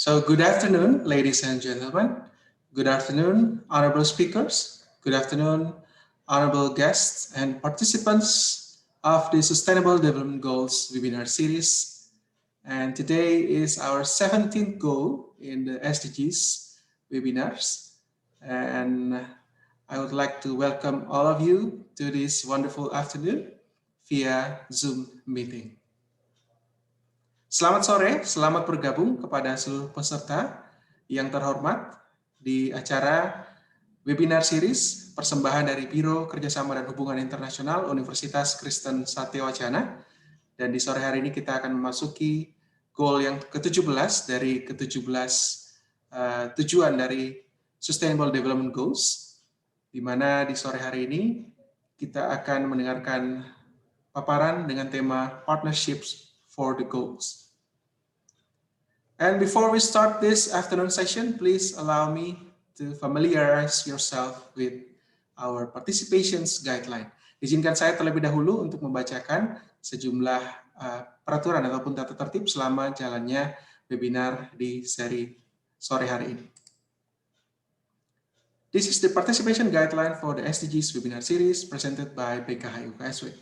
So good afternoon, ladies and gentlemen. Good afternoon, honorable speakers. Good afternoon, honorable guests and participants of the Sustainable Development Goals webinar series. And today is our 17th goal in the SDGs webinars. And I would like to welcome all of you to this wonderful afternoon via Zoom meeting. Selamat sore, selamat bergabung kepada seluruh peserta yang terhormat di acara webinar series persembahan dari Biro Kerjasama dan Hubungan Internasional Universitas Kristen Satya Wacana. Dan di sore hari ini kita akan memasuki goal yang ke-17 dari ke-17 tujuan dari Sustainable Development Goals, di mana di sore hari ini kita akan mendengarkan paparan dengan tema Partnerships for the Goals. And before we start this afternoon session, please allow me to familiarize yourself with our participations guideline. Izinkan saya terlebih dahulu untuk membacakan sejumlah peraturan ataupun tata tertib selama jalannya webinar di seri sore hari ini. This is the participation guideline for the SDGs webinar series presented by BKHI UKSW.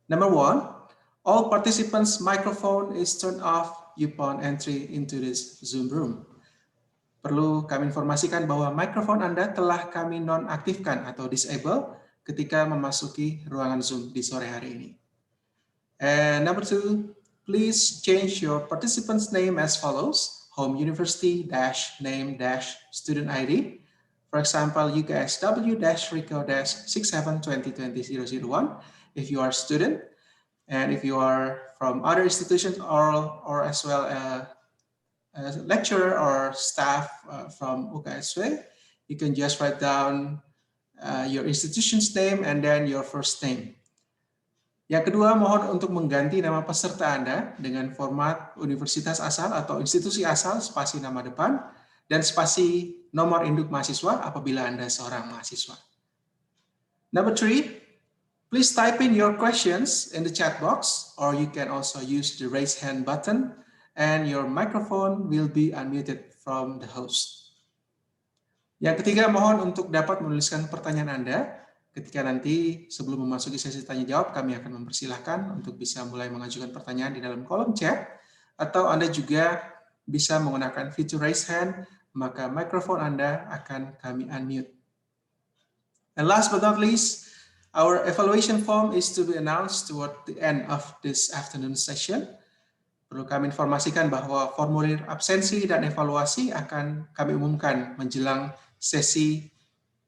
Number 1, all participants' microphone is turned off upon entry into this Zoom room. Perlu kami informasikan bahwa mikrofon Anda telah kami nonaktifkan atau disable ketika memasuki ruangan Zoom di sore hari ini. And number 2, please change your participant's name as follows: home university -name student ID. For example, UKSW-RICO-672020-001 if you are a student. And if you are from other institutions or as well a lecturer or staff from UKSW, you can just write down your institution's name and then your first name. Yang kedua, mohon untuk mengganti nama peserta Anda dengan format universitas asal atau institusi asal, spasi nama depan, dan spasi nomor induk mahasiswa apabila Anda seorang mahasiswa. Number 3, please type in your questions in the chat box, or you can also use the raise hand button, and your microphone will be unmuted from the host. Yang ketiga, mohon untuk dapat menuliskan pertanyaan Anda. Ketika nanti sebelum memasuki sesi tanya jawab, kami akan mempersilahkan untuk bisa mulai mengajukan pertanyaan di dalam kolom chat, atau Anda juga bisa menggunakan fitur raise hand, maka mikrofon Anda akan kami unmute. And last but not least, our evaluation form is to be announced toward the end of this afternoon session. Perlu kami informasikan bahwa formulir absensi dan evaluasi akan kami umumkan menjelang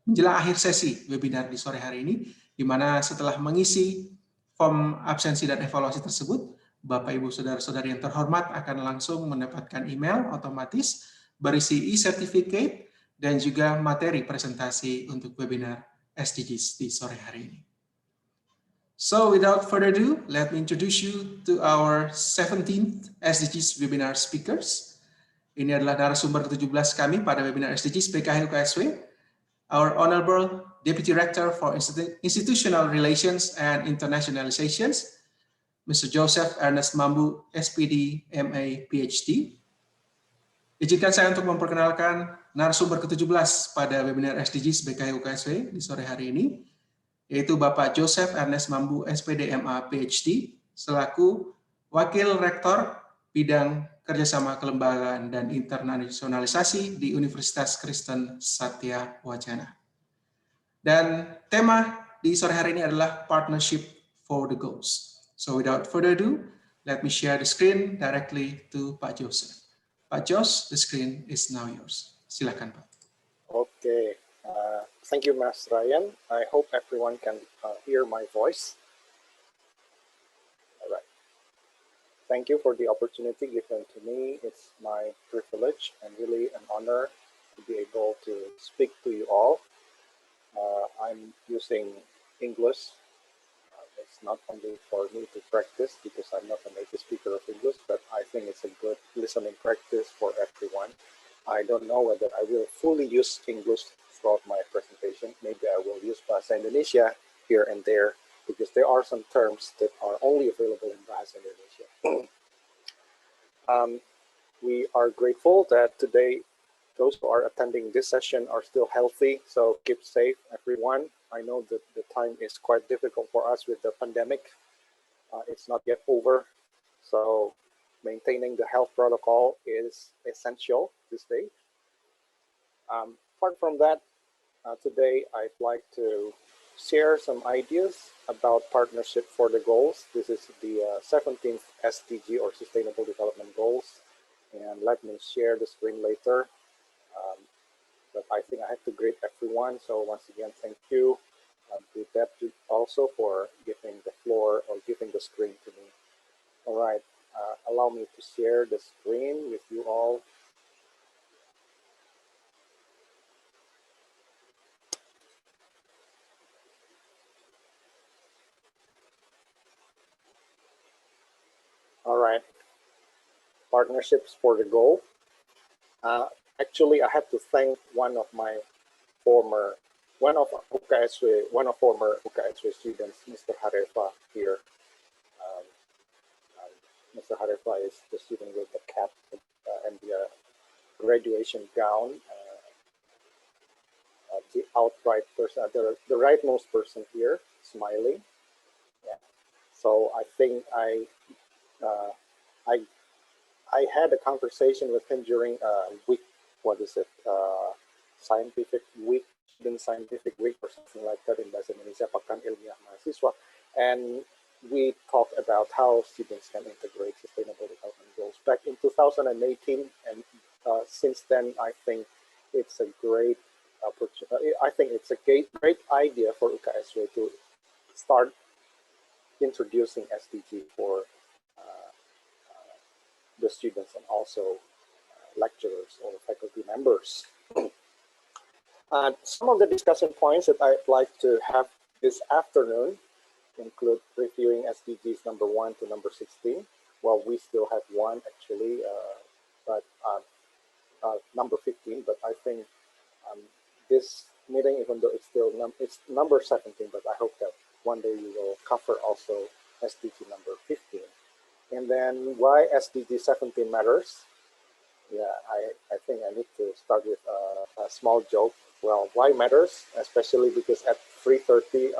akhir sesi webinar di sore hari ini, di mana setelah mengisi form absensi dan evaluasi tersebut, Bapak Ibu Saudara-saudari yang terhormat akan langsung mendapatkan email otomatis berisi e-certificate dan juga materi presentasi untuk webinar SDGs di sore hari ini. So without further ado, let me introduce you to our 17th SDGs webinar speakers. Ini adalah narasumber ke-17 kami pada webinar SDGs BKHI UKSW, our Honorable Deputy Rector for Institutional Relations and Internationalization, Mr. Joseph Ernest Mambu, S.Pd, MA, Ph.D. Izinkan saya untuk memperkenalkan narasumber ke-17 pada webinar SDGs BKHI UKSW di sore hari ini, yaitu Bapak Joseph Ernest Mambu, S.Pd, MA, Ph.D, selaku Wakil Rektor Bidang Kerjasama Kelembagaan dan Internasionalisasi di Universitas Kristen Satya Wacana. Dan tema di sore hari ini adalah Partnership for the Goals. So without further ado, let me share the screen directly to Pak Joseph. Pak Jos, the screen is now yours. Silakan, Pak. Okay. Thank you, Mas Ryan. I hope everyone can hear my voice. All right. Thank you for the opportunity given to me. It's my privilege and really an honor to be able to speak to you all. I'm using English. It's not only for me to practice because I'm not a native speaker of English, but I think it's a good listening practice for everyone. I don't know whether I will fully use English throughout my presentation. Maybe I will use Bahasa Indonesia here and there because there are some terms that are only available in Bahasa Indonesia. We are grateful that today those who are attending this session are still healthy, so keep safe, everyone. I know that the time is quite difficult for us with the pandemic. It's not yet over, so maintaining the health protocol is essential these days. Apart from that, today I'd like to share some ideas about partnership for the goals. This is the 17th SDG or Sustainable Development Goals. And let me share the screen later. But I think I have to greet everyone. So once again, thank you. To that also for giving the floor or giving the screen to me. All right, allow me to share the screen with you all. All right, partnerships for the goal. Actually, I have to thank one of former UKSW students, Mr. Harefa here. Mr. Harefa is the student with the cap and the graduation gown. The outright person, the rightmost person here, smiling. Yeah. So I think I had a conversation with him during week, what is it, scientific week, student scientific week or something like that in Bahasa Indonesia, Pekan Ilmiah Mahasiswa. And we talked about how students can integrate sustainable development goals back in 2018. And since then, I think it's a great opportunity. I think it's a great idea for UKSW to start introducing SDG for the students and also lecturers or faculty members. Some of the discussion points that I'd like to have this afternoon include reviewing SDGs number 1 to number 16. Well, we still have one actually, but number 15. But I think this meeting, even though it's number 17, but I hope that one day we will cover also SDG number 15. And then why SDG 17 matters. Yeah, I think I need to start with a small joke. Well, why matters, especially because at 3:30,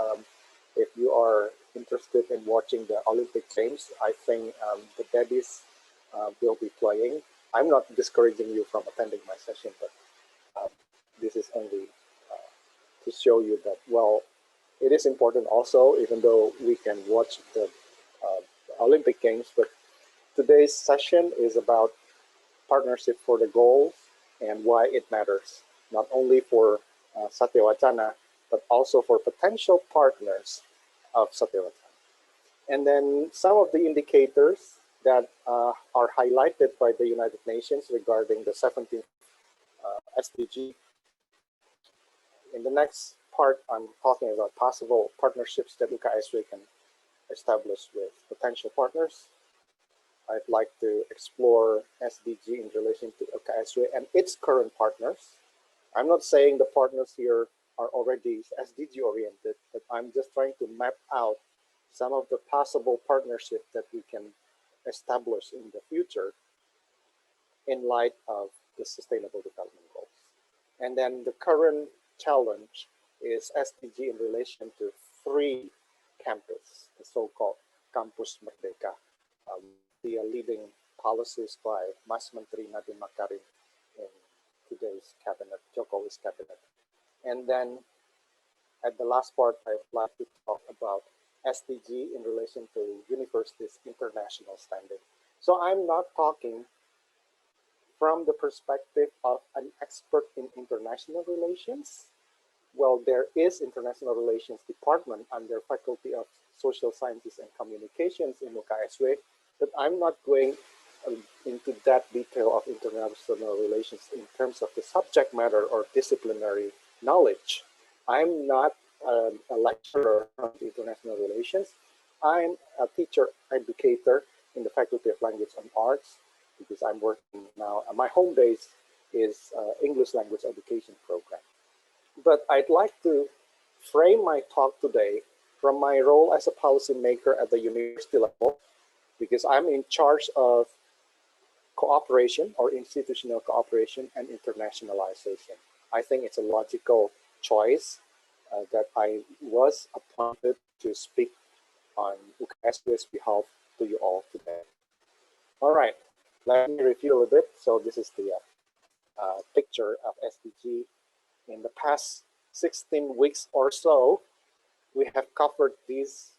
if you are interested in watching the Olympic Games, I think the daddies will be playing. I'm not discouraging you from attending my session, but this is only to show you that, well, it is important also, even though we can watch the Olympic Games, but today's session is about partnership for the goals and why it matters, not only for Satya Wacana, but also for potential partners of Satya Wacana. And then some of the indicators that are highlighted by the United Nations regarding the 17th SDG. In the next part, I'm talking about possible partnerships that UKSW can establish with potential partners. I'd like to explore SDG in relation to UKSW and its current partners. I'm not saying the partners here are already SDG oriented, but I'm just trying to map out some of the possible partnerships that we can establish in the future in light of the Sustainable Development Goals. And then the current challenge is SDG in relation to 3 campus, the so-called Campus Merdeka. The leading policies by Mas Menteri Nadiem Makarim in today's cabinet, Jokowi's cabinet. And then at the last part, I'd like to talk about SDG in relation to universities' international standing. So I'm not talking from the perspective of an expert in international relations. Well, there is International Relations Department under Faculty of Social Sciences and Communications in UKSW, but I'm not going into that detail of international relations in terms of the subject matter or disciplinary knowledge. I'm not a lecturer on international relations. I'm a teacher educator in the Faculty of Language and Arts because I'm working now. My home base is English Language Education Program. But I'd like to frame my talk today from my role as a policymaker at the university level, because I'm in charge of cooperation or institutional cooperation and internationalization. I think it's a logical choice that I was appointed to speak on UKSW's behalf to you all today. All right, let me review a little bit. So this is the picture of SDG. In the past 16 weeks or so, we have covered these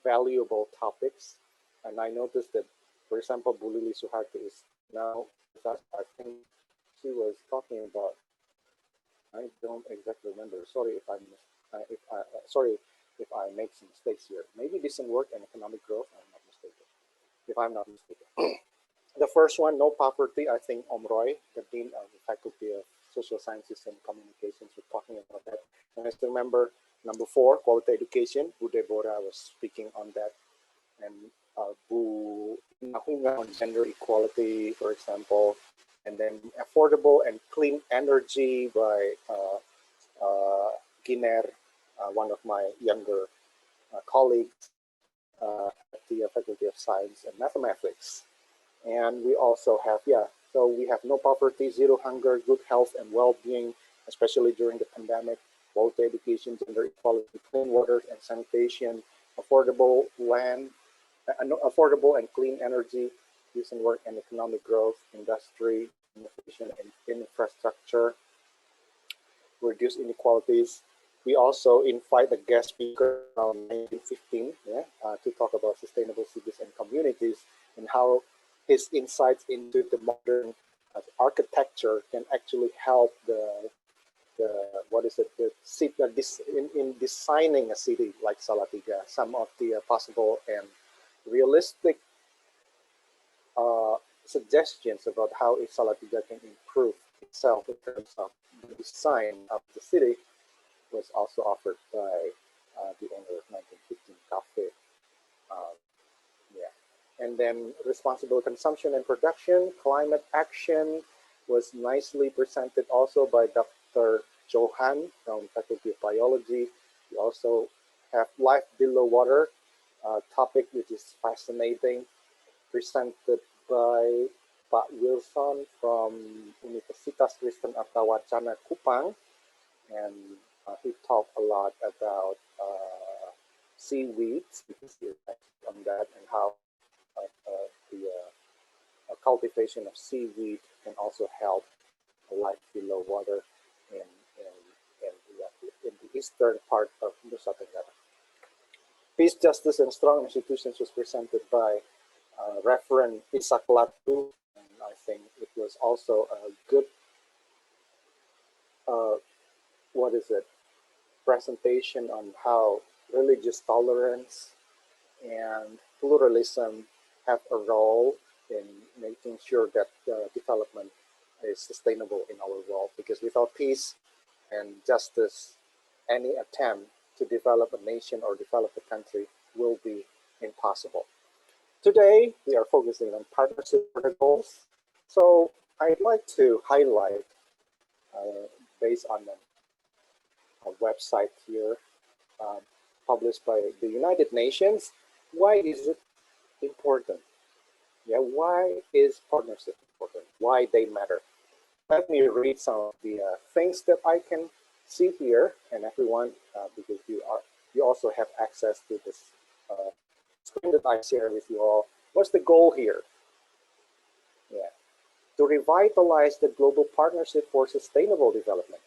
valuable topics. And I noticed that, for example, Bu Lili Suharti is now with us. I think she was talking about, I don't exactly remember. Sorry if sorry if I make some mistakes here. Maybe decent work and economic growth. I'm not mistaken. If I'm not mistaken. The first one, no poverty. I think Om Roy, the Dean of the Faculty of Social Sciences and Communications, was talking about that. And I still remember number 4, quality education. Bu Deborah was speaking on that. And Bu Hubungan on gender equality, for example. And then affordable and clean energy by Giner, one of my younger colleagues at the Faculty of Science and Mathematics. And we also have, so we have no poverty, zero hunger, good health and well-being, especially during the pandemic, quality education, gender equality, clean water and sanitation, affordable land, affordable and clean energy, decent work and economic growth, industry, innovation and infrastructure, reduce inequalities. We also invite a guest speaker from 1915 to talk about sustainable cities and communities and how his insights into the modern architecture can actually help in designing a city like Salatiga. Some of the possible and realistic suggestions about how Salatiga can improve itself in terms of the design of the city was also offered by the owner of 1915 Cafe. And then responsible consumption and production, climate action was nicely presented also by Dr. Johan from Faculty of Biology. We also have life below water, topic which is fascinating, presented by Pak Wilson from Universitas Kristen atau Wacana Kupang. And he talked a lot about seaweeds, because he on that, and how the cultivation of seaweed can also help life below water in the eastern part of Nusa Tenggara. Peace, justice, and strong institutions was presented by Reverend Isak Latu, and I think it was also a good presentation on how religious tolerance and pluralism have a role in making sure that development is sustainable in our world, because without peace and justice, any attempt to develop a nation or develop a country will be impossible. Today, we are focusing on partnership protocols. So I'd like to highlight, based on a website here, published by the United Nations, why is it important? Why is partnership important? Why they matter? Let me read some of the things that I can see here, and everyone, because you also have access to this screen that I share with you all. What's the goal here? To revitalize the global partnership for sustainable development.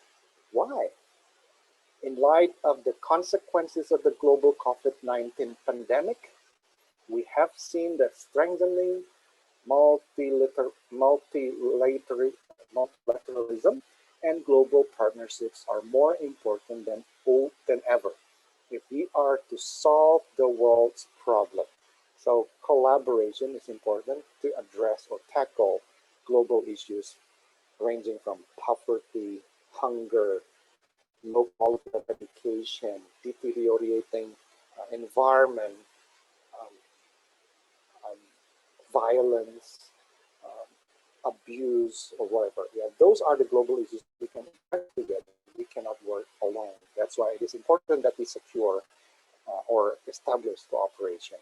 Why? In light of the consequences of the global COVID-19 pandemic, we have seen that strengthening multilateralism and global partnerships are more important than ever if we are to solve the world's problem. So collaboration is important to address or tackle global issues ranging from poverty, hunger, low quality of education, deteriorating environment, violence, abuse, or whatever. Those are the global issues we can work together. We cannot work alone. That's why it is important that we secure or establish cooperation.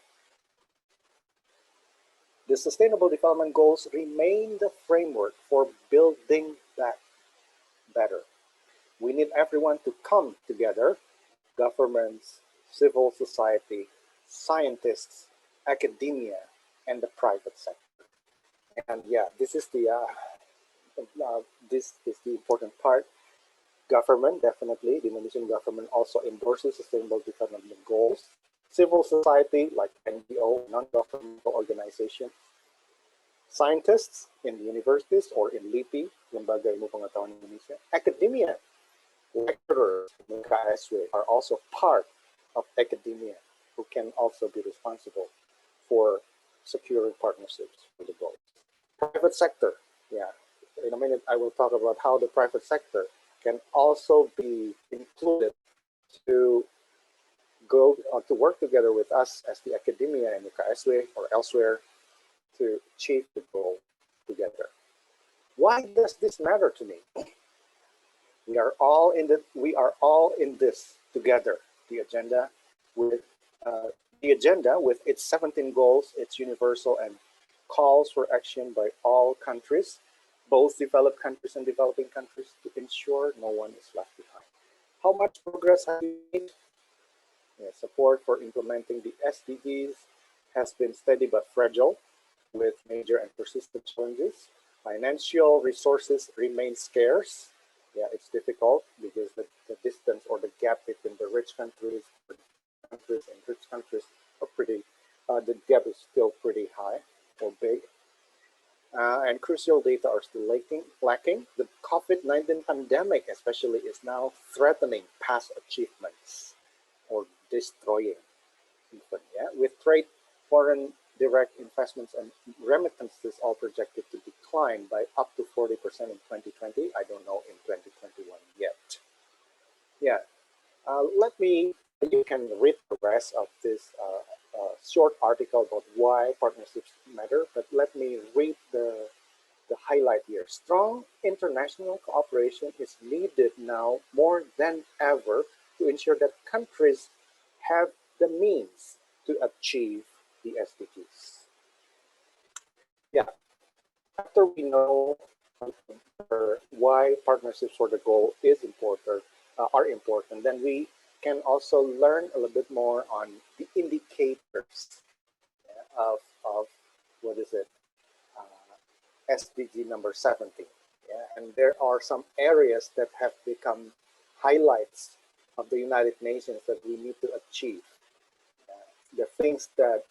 The Sustainable Development Goals remain the framework for building that better. We need everyone to come together, governments, civil society, scientists, academia, and the private sector. And yeah, this is the important part. Government, definitely, the Indonesian government also endorses Sustainable Development Goals. Civil society, like NGO, non-governmental organization, scientists in the universities or in LIPI, Lembaga Ilmu Pengetahuan Indonesia, academia, lecturers in UKSW are also part of academia who can also be responsible for securing partnerships for the goals. Private sector, yeah. In a minute, I will talk about how the private sector can also be included to go to work together with us as the academia in UKSW or elsewhere to achieve the goal together. Why does this matter to me? We are all in this together. The agenda with its 17 goals, its universal and calls for action by all countries, both developed countries and developing countries, to ensure no one is left behind. How much progress have we made? Yeah, support for implementing the SDGs has been steady but fragile, with major and persistent challenges. Financial resources remain scarce. Yeah, it's difficult because the distance or the gap between the rich countries and rich countries are pretty, the gap is still pretty high or big. And crucial data are still lacking. The COVID-19 pandemic especially is now threatening past achievements or destroying even, yeah? With trade, foreign direct investments and remittances all projected to decline by up to 40% in 2020. I don't know in 2021 yet. Yeah, you can read the rest of this short article about why partnerships matter, but let me read the highlight here. Strong international cooperation is needed now more than ever to ensure that countries have the means to achieve the SDGs. Yeah, after we know why partnerships for the goal are important, then we can also learn a little bit more on the indicators of what is it, SDG number 17. Yeah? And there are some areas that have become highlights of the United Nations that we need to achieve. The things that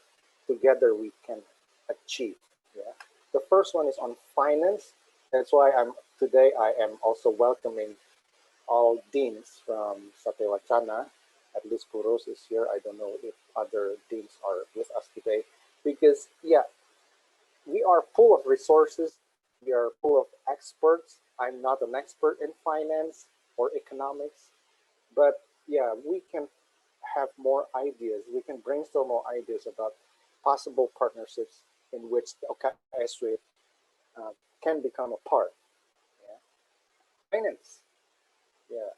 together we can achieve. Yeah? The first one is on finance. That's why today I am also welcoming all deans from Satya Wacana. At least Puros is here. I don't know if other deans are with us today. Because, yeah, we are full of resources. We are full of experts. I'm not an expert in finance or economics. But, yeah, we can have more ideas. We can brainstorm more ideas about possible partnerships in which the UKSW can become a part. Yeah. Finance. Yeah.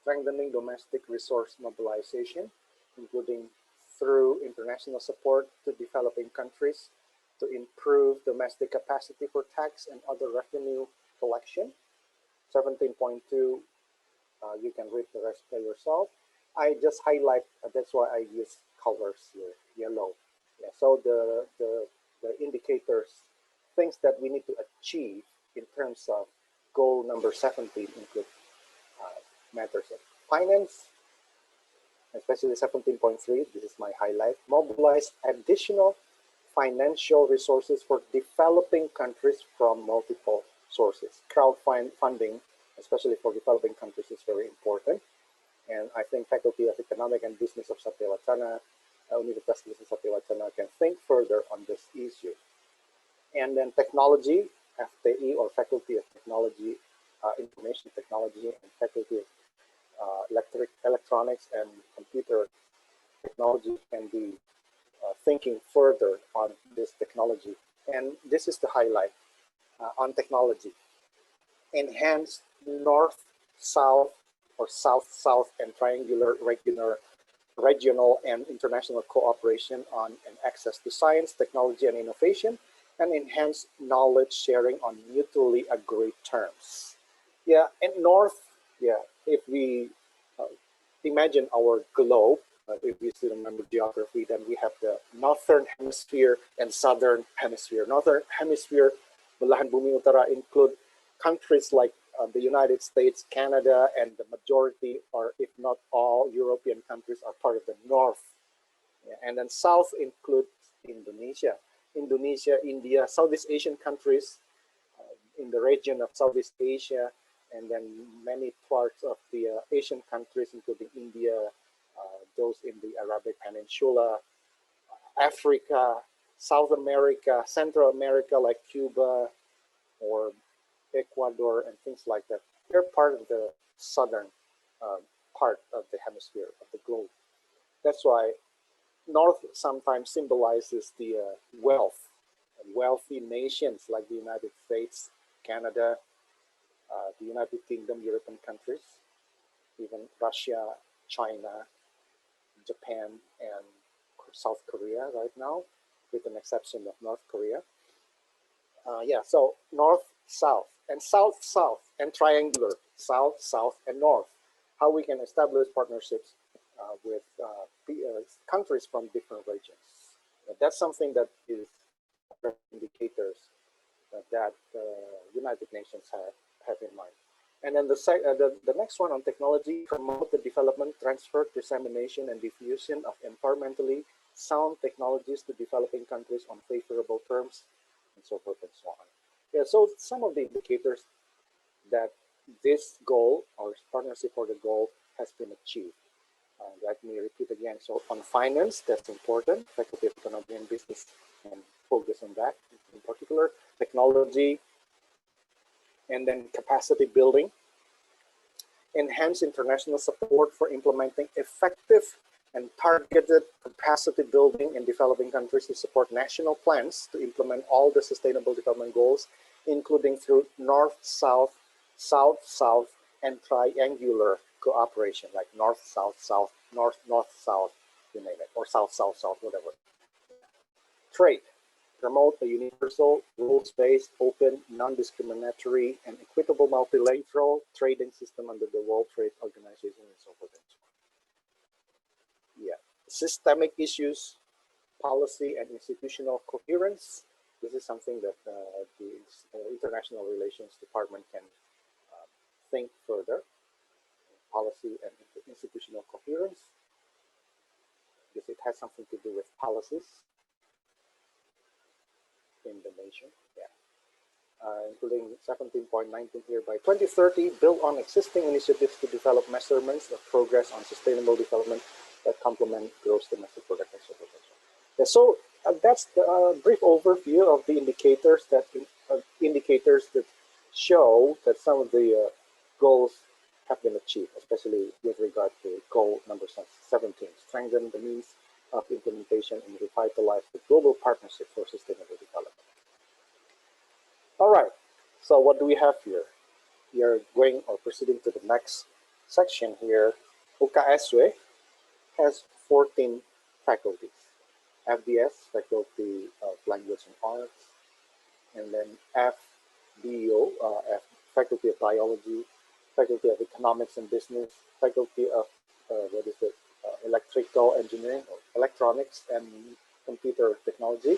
Strengthening domestic resource mobilization, including through international support to developing countries to improve domestic capacity for tax and other revenue collection. 17.2, you can read the rest by yourself. I just highlight, that's why I use colors here, yellow. Yeah, so the indicators, things that we need to achieve in terms of goal number 17 include matters of finance, especially 17.3, this is my highlight. Mobilize additional financial resources for developing countries from multiple sources. Crowdfunding, especially for developing countries, is very important. And I think Faculty of Economic and Business of Satya Wacana, Universitas Satya Wacana can think further on this issue. And then technology, FTI or Faculty of Technology, Information Technology, and Faculty of Electronics and Computer Technology can be thinking further on this technology. And this is the highlight on technology. Enhance north-south or south-south and triangular regular regional and international cooperation on and access to science, technology, and innovation, and enhance knowledge sharing on mutually agreed terms. Yeah, and North, yeah, if we imagine our globe, if we still remember geography, then we have the Northern Hemisphere and Southern Hemisphere. Northern Hemisphere, belahan bumi utara, include countries like the United States, Canada, and the majority, or if not all, European countries are part of the North. Yeah, and then South includes Indonesia. Indonesia, India, Southeast Asian countries in the region of Southeast Asia, and then many parts of the Asian countries, including India, those in the Arabic Peninsula, Africa, South America, Central America, like Cuba or Ecuador and things like that. They're part of the southern part of the hemisphere of the globe. That's why North sometimes symbolizes the wealth, wealthy nations like the United States, Canada, the United Kingdom, European countries, even Russia, China, Japan, and South Korea right now, with an exception of North Korea. Yeah, so North, South, and South, South, and triangular, South, South, and North. How we can establish partnerships with countries from different regions. That's something that is indicators that the United Nations have in mind. And then the next one on technology: promote the development, transfer, dissemination, and diffusion of environmentally sound technologies to developing countries on favorable terms, and so forth and so on. Yeah, so some of the indicators that this goal, or partnership for the goal, has been achieved. Let me repeat again. So on finance, that's important. Faculty of Economy and Business and focus on that in particular. Technology, and then capacity building. Enhance international support for implementing effective and targeted capacity building in developing countries to support national plans to implement all the sustainable development goals, including through North, South, South, South, and triangular cooperation, like North, South, South, North, North, South, you name it, or South, South, South, whatever. Trade. Promote a universal, rules-based, open, non-discriminatory, and equitable multilateral trading system under the World Trade Organization, and so forth and so on. Yeah. Systemic issues, policy, and institutional coherence. This is something that the International Relations Department can think further. Policy and institutional coherence, because it has something to do with policies in the nation, yeah. Including 17.19 here. By 2030, build on existing initiatives to develop measurements of progress on sustainable development that complement gross domestic product and so forth. Yeah, so that's the brief overview of the indicators that show that some of the goals have been achieved, especially with regard to goal number 17, strengthen the means of implementation and revitalize the global partnership for sustainable development. All right, so what do we have here? We are going or proceeding to the next section here. UKSW has 14 faculties. FDS, Faculty of Language and Arts, and then FBO, Faculty of Biology, Faculty of Economics and Business, Faculty of Electrical Engineering, or Electronics and Computer Technology,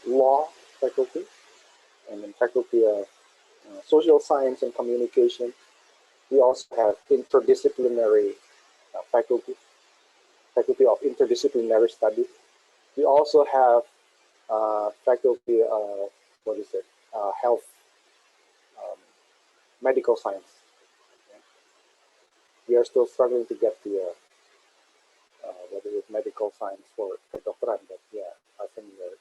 Law Faculty, and then Faculty of Social Science and Communication. We also have interdisciplinary faculty of Interdisciplinary Studies. We also have Faculty of Health, Medical Science. We are still struggling to get the medical science for doctorate, but yeah, I think we are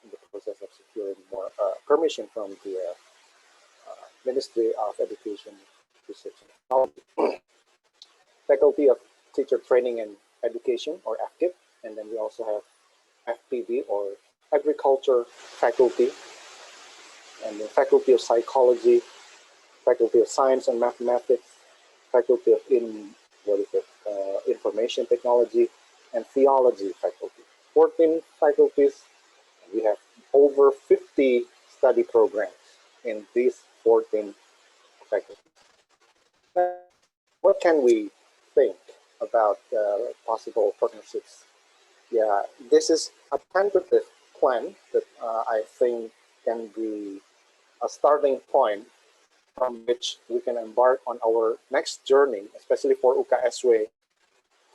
in the process of securing more permission from the Ministry of Education, Research and Technology. Faculty of Teacher Training and Education, or AFTIP, and then we also have S.Pd, or Agriculture Faculty, and the Faculty of Psychology, Faculty of Science and Mathematics, Faculty of information technology, and theology faculty. 14 faculties. We have over 50 study programs in these 14 faculties. What can we think about possible partnerships? Yeah, this is a tentative plan that I think can be a starting point from which we can embark on our next journey, especially for UKSW,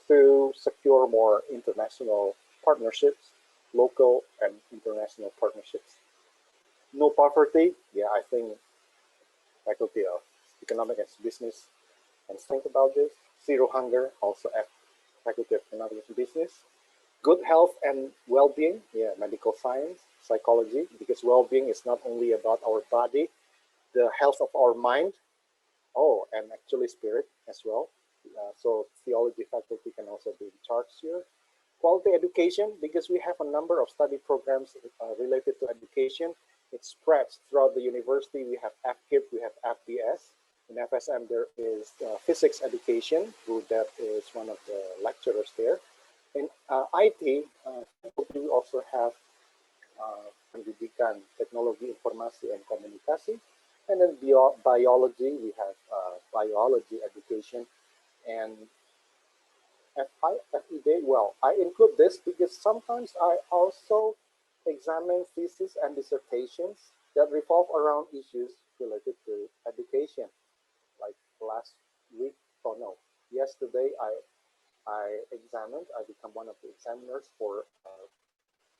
to secure more international partnerships, local and international partnerships. No poverty, yeah, I think Faculty of Economic and Business can think about this. Zero hunger, also at Faculty of Economics and Business. Good health and well-being, yeah, medical science, psychology, because well-being is not only about our body, the health of our mind, and actually spirit as well. So theology faculty can also be in charge here. Quality education, because we have a number of study programs related to education. It spreads throughout the university. We have FKIP, we have FBS. In FSM, there is physics education, who that is one of the lecturers there. In IT, we also have Pendidikan, Teknologi Informasi and Komunikasi. And then biology, we have biology education. And F.Pd, well, I include this because sometimes I also examine theses and dissertations that revolve around issues related to education. Like last week, yesterday I become one of the examiners for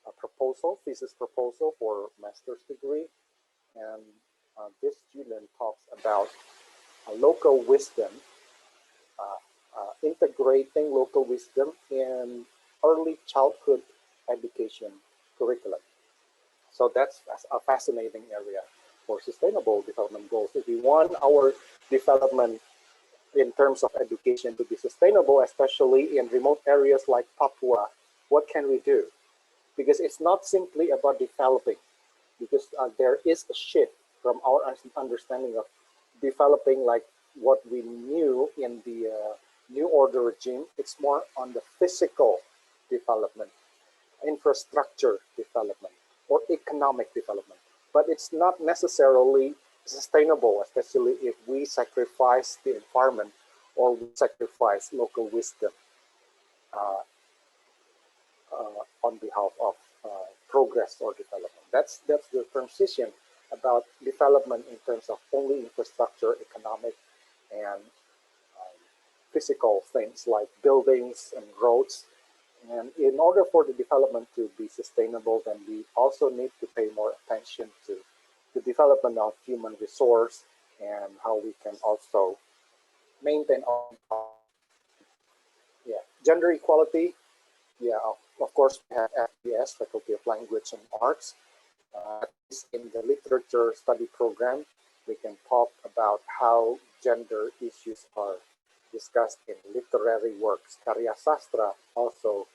a proposal, thesis proposal for master's degree. And this student talks about local wisdom, integrating local wisdom in early childhood education curriculum. So that's a fascinating area for sustainable development goals. If we want our development in terms of education to be sustainable, especially in remote areas like Papua, what can we do? Because it's not simply about developing, because there is a shift from our understanding of developing like what we knew in the New Order regime. It's more on the physical development, infrastructure development, or economic development. But it's not necessarily sustainable, especially if we sacrifice the environment or we sacrifice local wisdom on behalf of progress or development. That's the transition about development in terms of only infrastructure, economic, and physical things like buildings and roads. And in order for the development to be sustainable, then we also need to pay more attention to the development of human resource and how we can also maintain our gender equality. Yeah, of course, we have FBS, Faculty of Language and Arts. At least in the literature study program, we can talk about how gender issues are discussed in literary works. Kerjasama also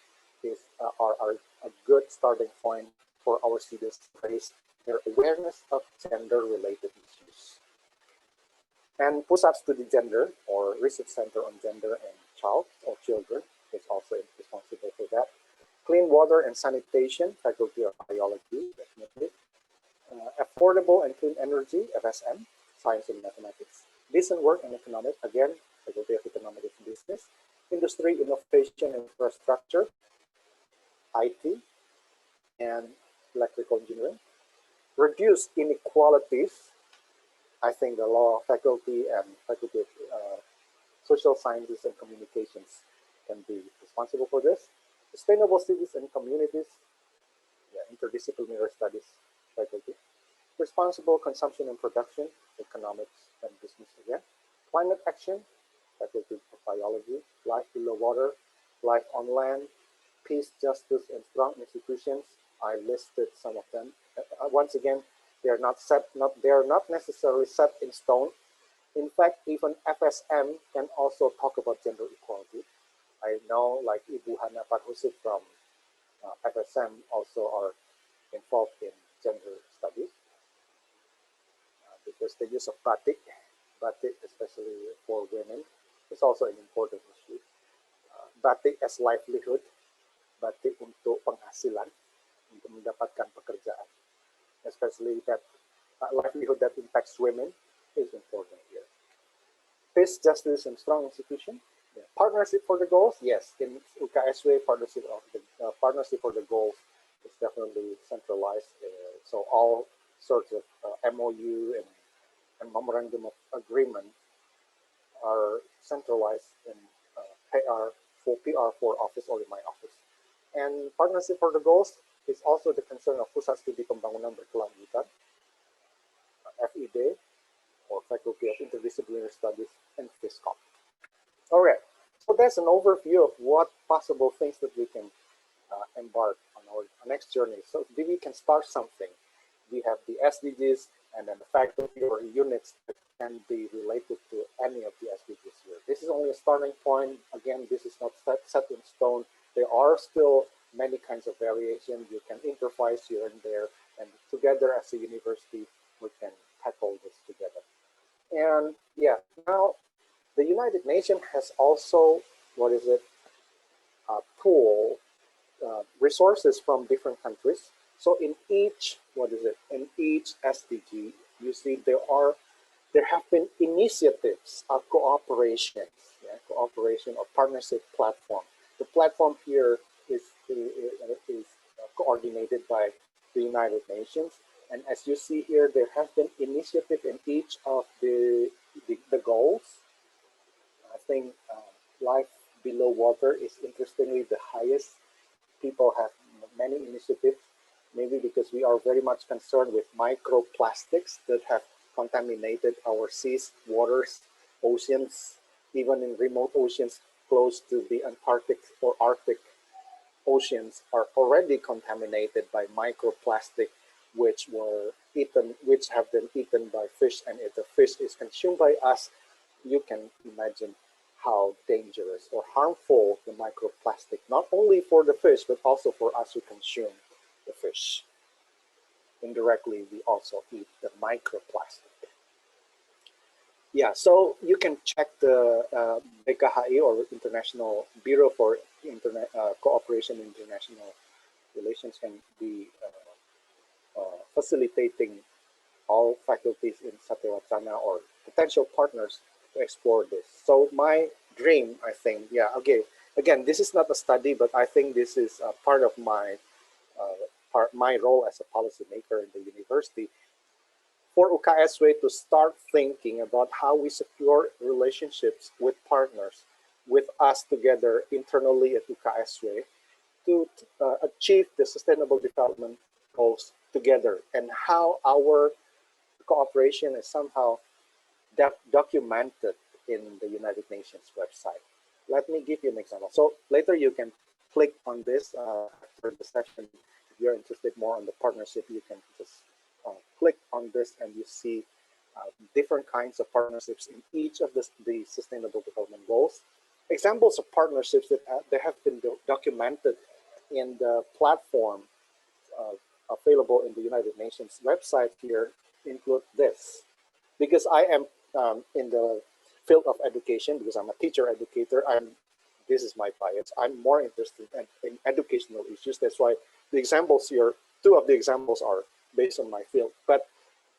are a good starting point for our students to raise their awareness of gender-related issues. And Pusat Studi Gender, or Research Center on Gender and Children, is also responsible for that. Clean water and sanitation, Faculty of Biology, definitely. Affordable and clean energy, FSM, Science and Mathematics. Decent work and economics, again, Faculty of Economics and Business. Industry, Innovation, and Infrastructure, IT, and Electrical Engineering. Reduce inequalities, I think the Law Faculty and Faculty of Social Sciences and Communications can be responsible for this. Sustainable Cities and Communities, Interdisciplinary Studies Faculty. Responsible Consumption and Production, Economics and Business again. Climate Action, Faculty of Biology. Life Below Water, Life on Land, Peace, Justice, and Strong Institutions. I listed some of them. Once again, they are not necessarily set in stone. In fact, even FSM can also talk about gender equality. I know, like Ibu Hana Parhusik from FSM also are involved in gender studies because the use of batik, especially for women, is also an important issue. batik as livelihood, batik untuk penghasilan, untuk mendapatkan pekerjaan, especially that livelihood that impacts women is important here. Peace, justice, and strong institution. Yeah. Partnership for the goals, yes. In UKSW, partnership for the goals is definitely centralized. So all sorts of MOU and memorandum of agreement are centralized in PR4 office or in my office. And partnership for the goals is also the concern of S.Pd Pembangunan Berkelanjutan, F.D, or Faculty of Interdisciplinary Studies, and FISCOM. All right, so that's an overview of what possible things that we can embark on our next journey. So we can start something. We have the SDGs and then the faculty or units that can be related to any of the SDGs here. This is only a starting point. Again, this is not set in stone. There are still many kinds of variations. You can interface here and there, and together as a university, we can tackle this together. And yeah, now the United Nations has also, pool resources from different countries. So in each, in each SDG, you see there have been initiatives of cooperation or partnership platform. The platform here is coordinated by the United Nations. And as you see here, there have been initiatives in each of the goals. I think life below water is interestingly the highest. People have many initiatives, maybe because we are very much concerned with microplastics that have contaminated our seas, waters, oceans, even in remote oceans close to the Antarctic or Arctic oceans are already contaminated by microplastic, which have been eaten by fish. And if the fish is consumed by us, you can imagine how dangerous or harmful the microplastic, not only for the fish, but also for us who consume the fish. Indirectly, we also eat the microplastic. Yeah, so you can check the BKHI or International Biro for Cooperation and International Relations can be facilitating all faculties in Satya Wacana or potential partners to explore this. So my dream, I think, yeah, okay, again, this is not a study, but I think this is a part of my role as a policymaker in the university, for UKSW to start thinking about how we secure relationships with partners, with us together internally at UKSW to achieve the sustainable development goals together, and how our cooperation is somehow documented in the United Nations website. Let me give you an example. So later you can click on this after the session. If you're interested more on the partnership, you can just click on this and you see different kinds of partnerships in each of the Sustainable Development Goals. Examples of partnerships that have been documented in the platform available in the United Nations website here include this. Because I am in the field of education, because I'm a teacher educator, this is my bias, I'm more interested in educational issues. That's why the examples here, two of the examples are based on my field. But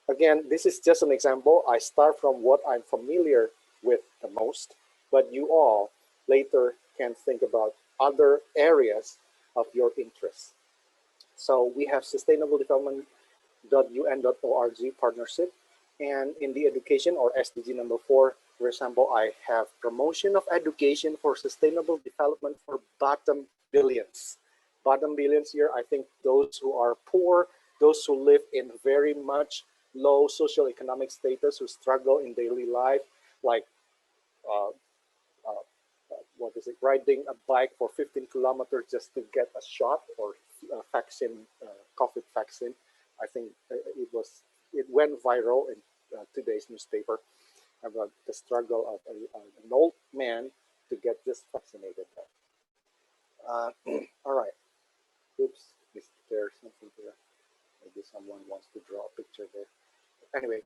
again, this is just an example. I start from what I'm familiar with the most, but you all later can think about other areas of your interest. So we have sustainable development.un.org partnership. And in the education or SDG number 4, for example, I have promotion of education for sustainable development for bottom billions. Bottom billions here, I think those who are poor, those who live in very much low socioeconomic status, who struggle in daily life, like riding a bike for 15 kilometers just to get a shot or a vaccine, COVID vaccine. I think it went viral in today's newspaper about the struggle of an old man to get just vaccinated. All right. Oops, is there something here? Maybe someone wants to draw a picture there. Anyway,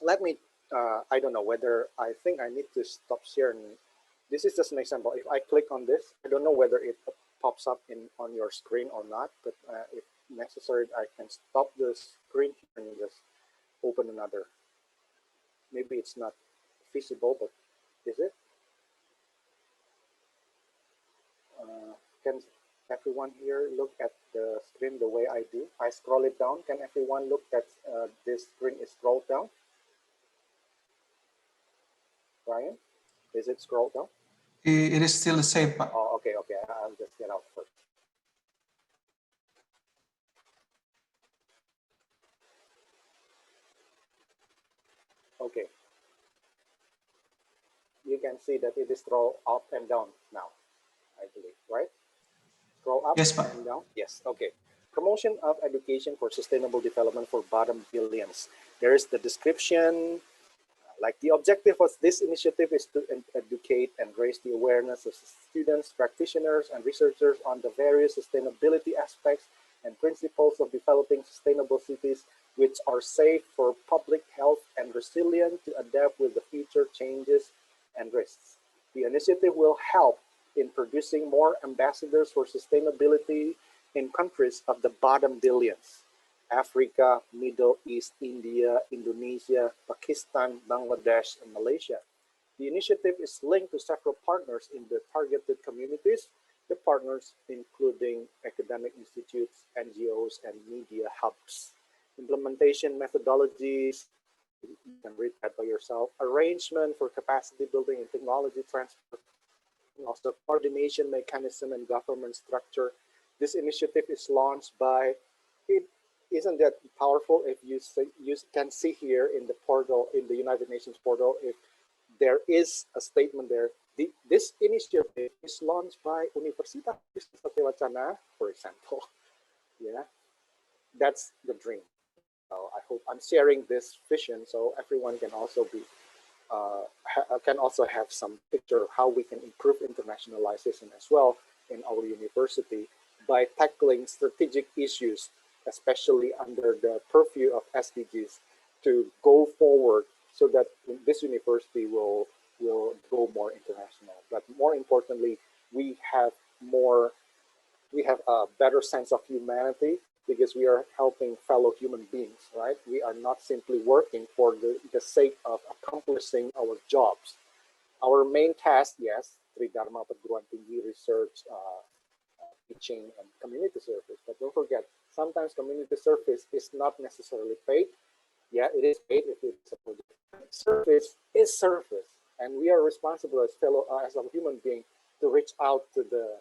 let me, I don't know whether, I think I need to stop sharing This is just an example. If I click on this, I don't know whether it pops up on your screen or not, but if necessary, I can stop the screen and just open another. Maybe it's not feasible, but is it? Can everyone here look at the screen the way I do? I scroll it down. Can everyone look at this screen is scrolled down? Ryan, is it scrolled down? It is still the same. Oh, okay. I'll just get out first. Okay. You can see that it is scroll up and down now, I believe, right? Scroll up and down. Yes, okay. Promotion of education for sustainable development for bottom billions. There is the description. Like the objective of this initiative is to educate and raise the awareness of students, practitioners, and researchers on the various sustainability aspects and principles of developing sustainable cities, which are safe for public health and resilient to adapt with the future changes and risks. The initiative will help in producing more ambassadors for sustainability in countries of the bottom billions: Africa, Middle East, India, Indonesia, Pakistan, Bangladesh, and Malaysia. The initiative is linked to several partners in the targeted communities, the partners including academic institutes, NGOs, and media hubs. Implementation methodologies, you can read that by yourself. Arrangement for capacity building and technology transfer. Also coordination mechanism and government structure. This initiative is launched by, isn't that powerful? If you can see here in the portal, in the United Nations portal, if there is a statement there, this initiative is launched by Universitas Satya Wacana, for example. Yeah, that's the dream. So I hope I'm sharing this vision so everyone can also be can also have some picture of how we can improve internationalization as well in our university by tackling strategic issues, especially under the purview of SDGs, to go forward so that this university will go more international. But more importantly, we have a better sense of humanity because we are helping fellow human beings, right? We are not simply working for the sake of accomplishing our jobs. Our main task, yes, Tridharma Perguruan Tinggi research, teaching, and community service. But don't forget, sometimes community service is not necessarily paid. Yeah, it is paid if it's a project. Service is service, and we are responsible as a human being to reach out to the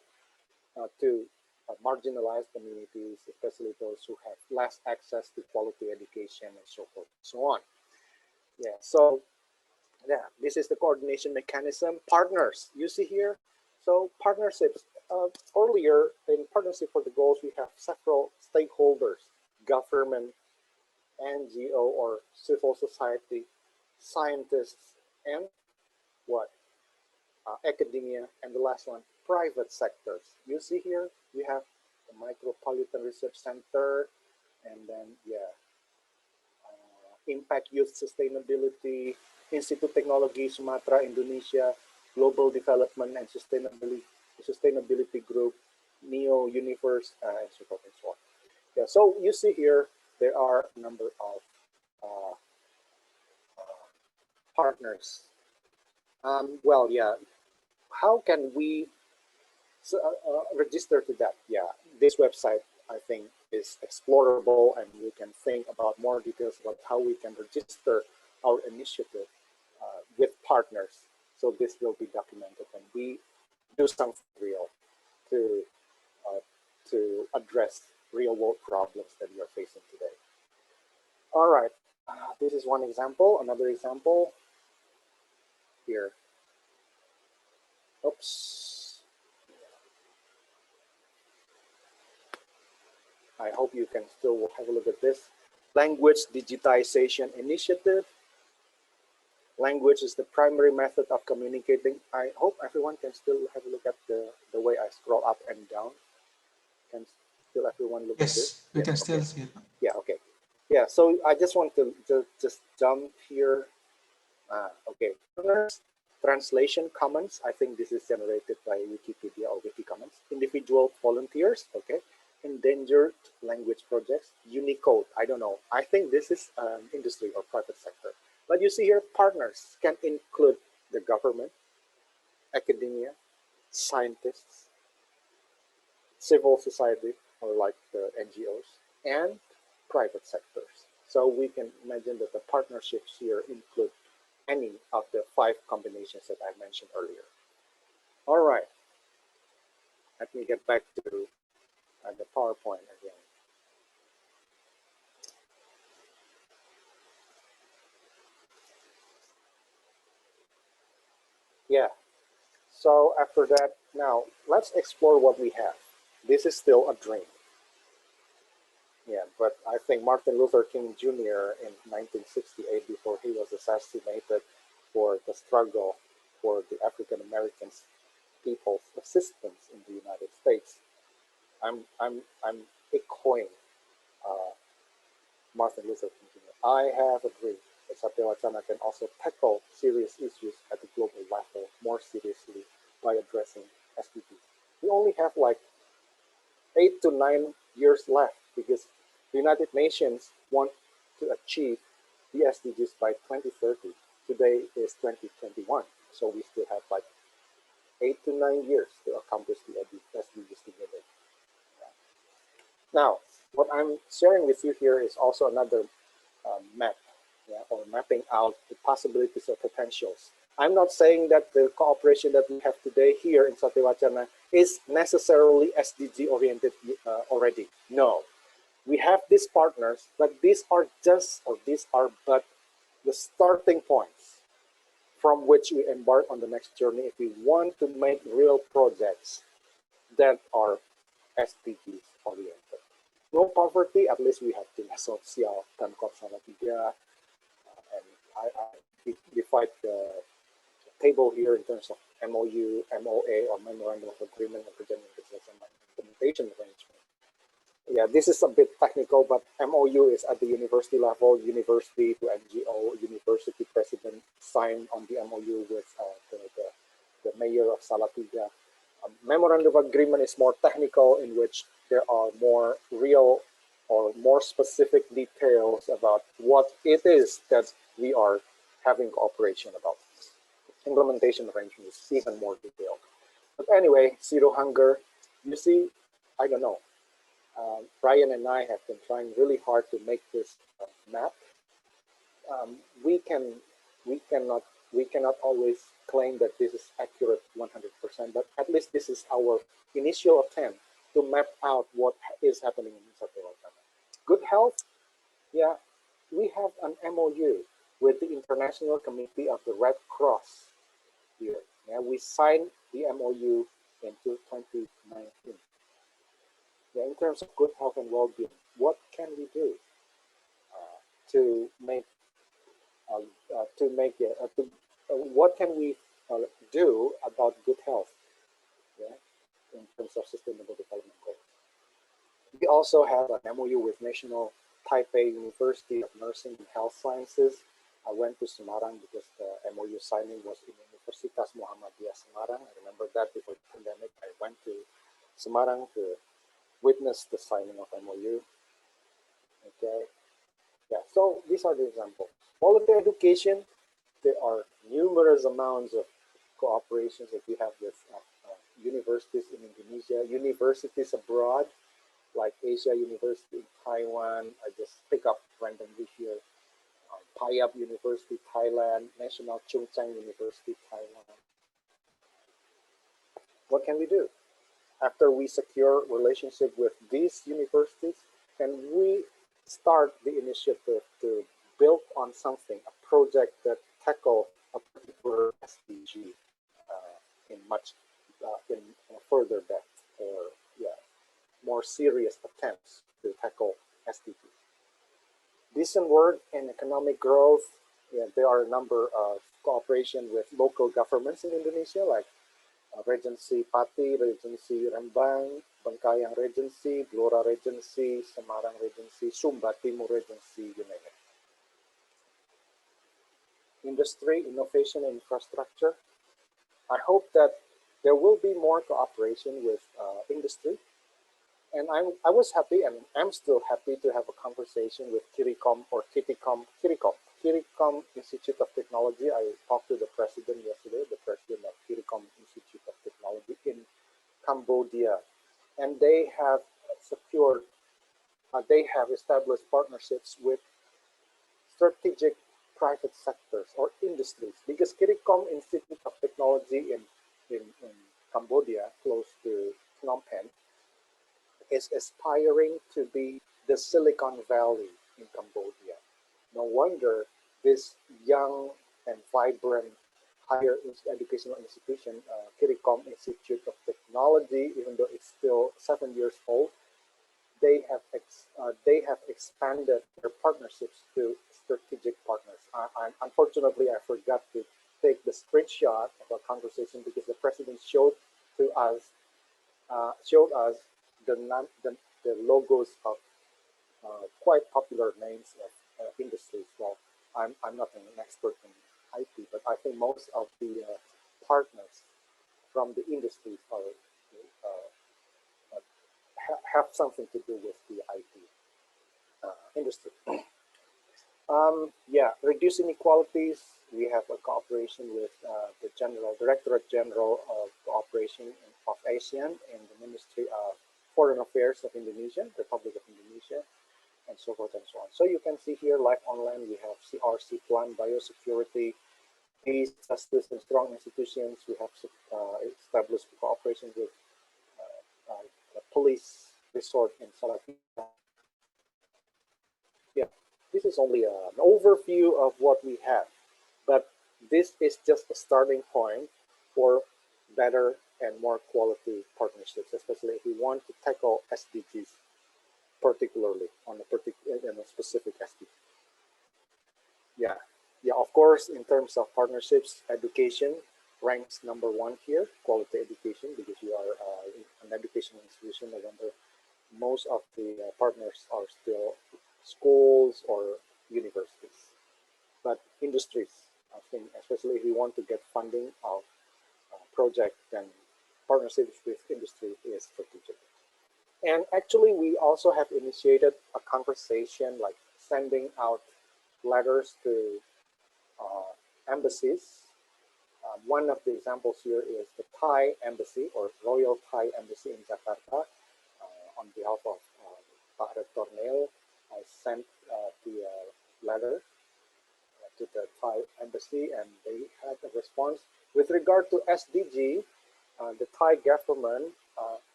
marginalized communities, especially those who have less access to quality education and so forth and so on. Yeah, so yeah, this is the coordination mechanism. Partners, you see here. So partnerships. Earlier, in Partnership for the Goals, we have several stakeholders: government, NGO or civil society, scientists, and what? Academia, and the last one, private sectors. You see here, we have the Micropolitan Research Center, and then, yeah, Impact Youth Sustainability, Institute Teknologi Sumatera, Indonesia, Global Development and Sustainability Group, Neo Universe, and so forth and so on. Yeah, so you see here, there are a number of partners. Well, yeah, how can we register to that? Yeah, this website, I think, is explorable, and we can think about more details about how we can register our initiative with partners. So this will be documented, and we do something real to address real-world problems that we are facing today. All right, this is one example. Another example here. Oops. I hope you can still have a look at this. Language digitization initiative. Language is the primary method of communicating. I hope everyone can still have a look at the way I scroll up and down. Can still everyone look at this? Yes, we can still see it. Yeah, okay. Yeah, so I just want to just jump here. Okay, Translation Commons, I think this is generated by Wikipedia or Wikicommons. Individual volunteers, okay. Endangered language projects, Unicode, I don't know. I think this is industry or private sector. But you see here, partners can include the government, academia, scientists, civil society, or like the NGOs, and private sectors. So we can imagine that the partnerships here include any of the 5 combinations that I mentioned earlier. All right, let me get back to the PowerPoint again. Yeah, so after that, now let's explore what we have. This is still a dream. Yeah, but I think Martin Luther King Jr. in 1968, before he was assassinated for the struggle for the African Americans people's assistance in the United States, I'm echoing Martin Luther King Jr. I have a dream that Satya Wacana can also tackle serious issues at the global level more seriously by addressing SDGs. We only have like 8 to 9 years left because the United Nations want to achieve the SDGs by 2030. Today is 2021, so we still have like 8 to 9 years to accomplish the SDGs together. Now, what I'm sharing with you here is also another map, or mapping out the possibilities or potentials. I'm not saying that the cooperation that we have today here in Satya Wacana is necessarily SDG oriented already. No, we have these partners, but these are but the starting points from which we embark on the next journey if we want to make real projects that are SDGs oriented. No poverty, at least we have Tingkat Sosial, Pemkot Salatiga, and I divide the table here in terms of MOU, MOA, or Memorandum of Agreement and Implementation Arrangement. Yeah, this is a bit technical, but MOU is at the university level, university to NGO, university president signed on the MOU with the mayor of Salatiga. Memorandum of Agreement is more technical, in which there are more real or more specific details about what it is that we are having cooperation about. Implementation arrangement is even more detailed. But anyway, zero hunger, you see, I don't know. Brian and I have been trying really hard to make this map. We cannot always claim that this is accurate 100%, but at least this is our initial attempt to map out what is happening in Satya Wacana. Good health, yeah, we have an MOU with the International Committee of the Red Cross here. Yeah, we signed the MOU in 2019. Yeah, in terms of good health and well-being, what can we do what can we do about good health, yeah, in terms of sustainable development goals? We also have an MOU with National Taipei University of Nursing and Health Sciences. I went to Semarang because the MOU signing was in Universitas Muhammadiyah Semarang. I remember that before the pandemic. I went to Semarang to witness the signing of MOU. Okay, yeah, so these are the examples. Quality education, there are numerous amounts of cooperations that we have with universities in Indonesia, universities abroad, like Asia University in Taiwan. I just pick up randomly here. Payap University, Thailand, National Chung Chang University, Taiwan. What can we do? After we secure relationship with these universities, can we start the initiative to build on something, a project that tackle a particular SDG in further depth, or more serious attempts to tackle SDGs. Decent work and economic growth. Yeah, there are a number of cooperation with local governments in Indonesia, like Regency Pati, Regency Rembang, Bengkayang Regency, Blora Regency, Semarang Regency, Sumba Timur Regency, you name it. Industry, innovation, and infrastructure. I hope that there will be more cooperation with industry. And I was happy, and I'm still happy to have a conversation with Kiricom or Kiricom Institute of Technology. I talked to the president yesterday, the president of Kiricom Institute of Technology in Cambodia, and they have secured, they have established partnerships with strategic private sectors or industries, because Kiricom Institute of Technology in Cambodia, close to Phnom Penh, is aspiring to be the Silicon Valley in Cambodia. No wonder this young and vibrant higher educational institution, Kiricom Institute of Technology, even though it's still 7 years old, they have expanded their partnerships to strategic partners. Unfortunately, I forgot to take the screenshot of our conversation because the president showed us the logos of quite popular names of industries. Well, I'm not an expert in IT, but I think most of the partners from the industries are have something to do with the IT industry. Yeah, reduce inequalities. We have a cooperation with the Directorate General of Cooperation of ASEAN and the Ministry of Foreign Affairs of Indonesia, Republic of Indonesia, and so forth and so on. So you can see here, Life Online, we have CRC Plan, Biosecurity, Peace, Justice, and Strong Institutions. We have established cooperation with the police resort in Salatiga. Yeah, this is only an overview of what we have, but this is just a starting point for better and more quality partnerships, especially if we want to tackle SDGs, particularly on a specific SDG. Yeah, of course, in terms of partnerships, education ranks #1 here, quality education, because we are an educational institution. Remember, most of the partners are still schools or universities. But industries, I think, especially if we want to get funding of project, then partnerships with industry is strategic. And actually, we also have initiated a conversation, like sending out letters to embassies. One of the examples here is the Thai Embassy or Royal Thai Embassy in Jakarta. On behalf of Rector, I sent the letter to the Thai Embassy, and they had a response. With regard to SDG, the Thai government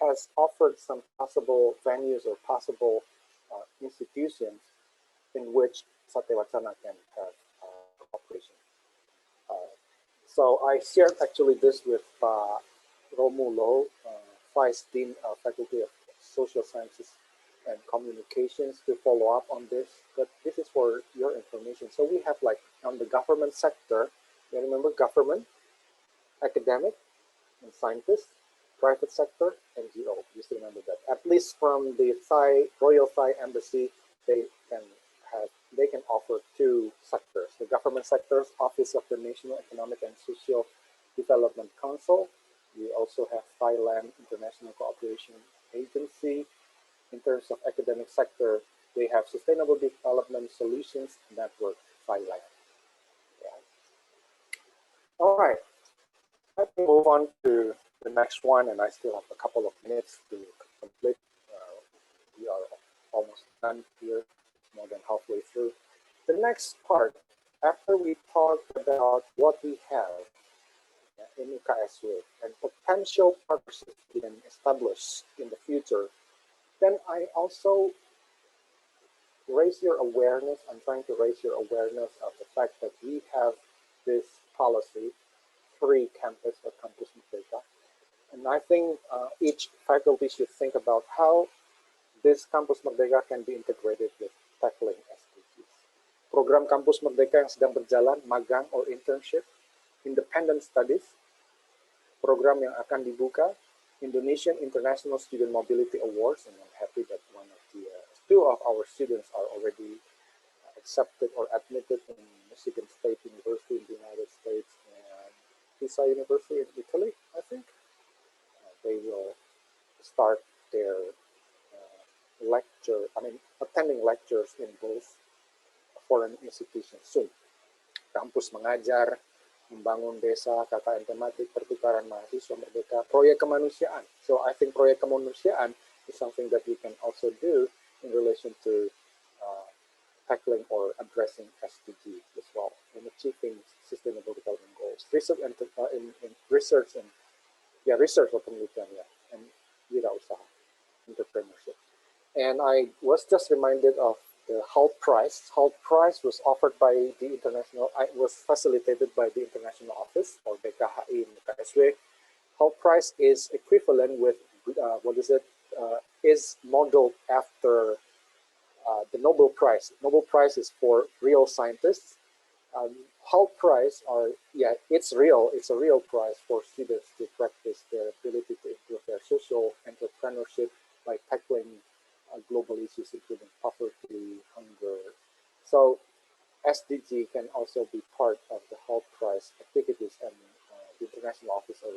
has offered some possible venues or possible institutions in which Satya Wacana can have cooperation. So I shared actually this with Romulo, Vice Dean of Faculty of Social Sciences and Communications, to follow up on this. But this is for your information. So we have, like, on the government sector, you remember government, academic, and scientists, private sector, NGO. Just remember that. At least from the Royal Thai Embassy, they can offer 2 sectors. The government sectors, Office of the National Economic and Social Development Council. We also have Thailand International Cooperation Agency. In terms of academic sector, they have Sustainable Development Solutions Network, Thailand. Yeah. All right, let me move on to the next one, and I still have a couple of minutes to complete. We are almost done here, more than halfway through. The next part, after we talk about what we have in UKSW and potential partnerships we can establish in the future, then I also raise your awareness. I'm trying to raise your awareness of the fact that we have this policy, free campus or Campus Merdeka. And I think each faculty should think about how this Campus Merdeka can be integrated with tackling SDGs. Program Campus Merdeka yang sedang berjalan, magang or internship, independent studies, program yang akan dibuka, Indonesian International Student Mobility Awards, and I'm happy that two of our students are already accepted or admitted in Michigan State University in the United States, and his Pisa University in Italy, I think. They will start their attending lectures in both foreign institutions soon. Kampus mengajar, membangun desa, KKN tematik, pertukaran mahasiswa merdeka, proyek kemanusiaan. So I think proyek kemanusiaan is something that we can also do in relation to tackling or addressing SDGs as well, in achieving sustainable development goals. Research and research or penelitian, and wirausaha, entrepreneurship. And I was just reminded of the HALT Prize. HALT Prize was offered by the International, was facilitated by the International Office, or BKHI in UKSW. HALT Prize is equivalent with, is modeled after the Nobel Prize. Nobel Prize is for real scientists. HALT Prize it's real. It's a real prize for students to practice their ability to improve their social entrepreneurship by tackling global issues including poverty, hunger. So SDG can also be part of the HALT Prize activities, and the International Office, or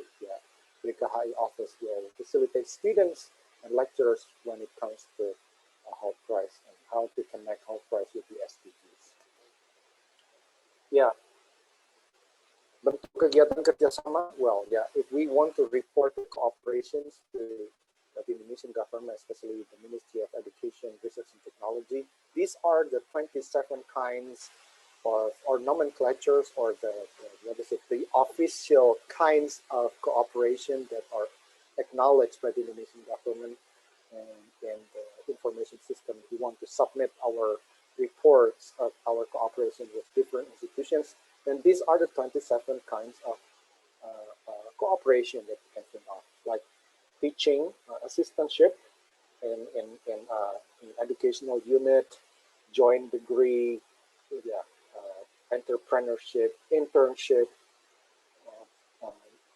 BKHI office, will facilitate students and lecturers when it comes to HALT Prize and how to connect HALT Prize with the SDGs. Bentuk kegiatan kerjasama, if we want to report the cooperations to the Indonesian government, especially the Ministry of Education, Research and Technology, these are the 27 kinds of, or nomenclatures, or the official kinds of cooperation that are acknowledged by the Indonesian government, and the information system. We want to submit our reports of our cooperation with different institutions, then these are the 27 kinds of cooperation that we can think of, like teaching, assistantship in educational unit, joint degree, entrepreneurship, internship,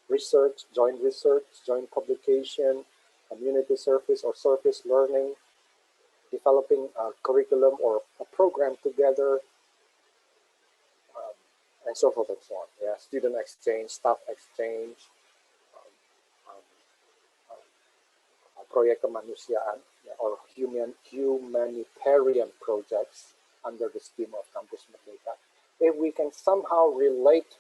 research, joint publication, community service or service learning, developing a curriculum or a program together, and so forth and so on. Student exchange, staff exchange, proyek kemanusiaan, or humanitarian projects under the scheme of Kampus Merdeka. If we can somehow relate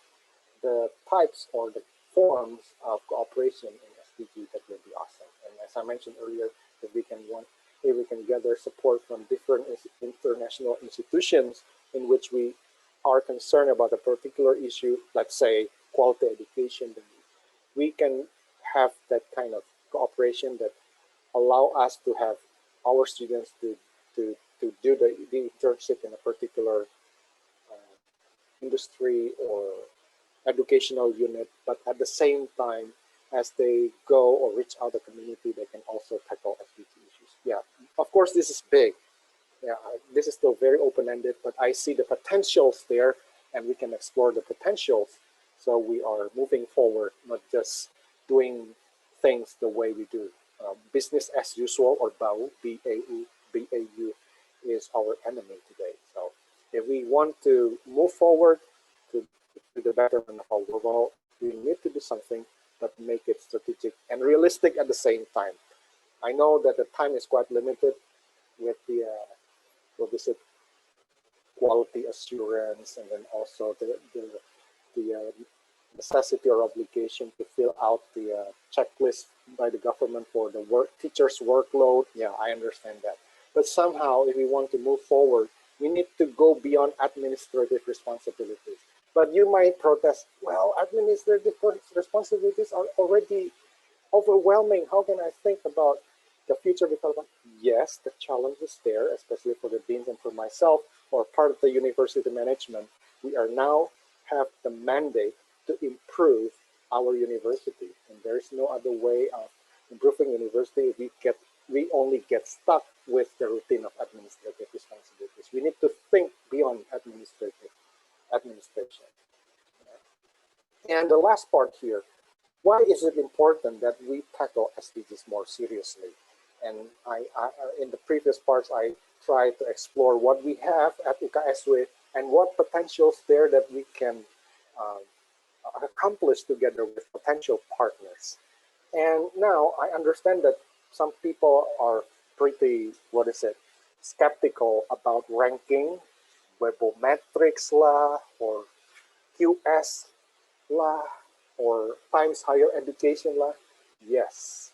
the types or the forms of cooperation in SDG, that will be awesome. And as I mentioned earlier, if we can gather support from different international institutions in which we are concerned about a particular issue, let's say quality education, then we can have that kind of cooperation that allow us to have our students to do the internship in a particular industry or educational unit, but at the same time, as they go or reach out the community, they can also tackle SDG issues. Of course, this is big. This is still very open-ended, but I see the potentials there, and we can explore the potentials. So we are moving forward, not just doing things the way we do. Business as usual, or BAU, B-A-U, is our enemy today. So if we want to move forward to the betterment of our world, we need to do something, but make it strategic and realistic at the same time. I know that the time is quite limited with the quality assurance, and then also the necessity or obligation to fill out the checklist by the government for the teachers' workload. I understand that. But somehow, if we want to move forward, we need to go beyond administrative responsibilities. But you might protest, well, administrative responsibilities are already overwhelming. How can I think about the future development? Yes, the challenge is there, especially for the deans and for myself, or part of the university management. We are now have the mandate to improve our university, and there is no other way of improving university if we only get stuck with the routine of administrative responsibilities. We need to think beyond administration. And the last part here, why is it important that we tackle SDGs more seriously? And in the previous parts, I tried to explore what we have at UKSW and what potentials there that we can accomplish together with potential partners. And now I understand that some people are pretty, skeptical about ranking, webometrics lah, or QS lah, or Times Higher Education lah. Yes,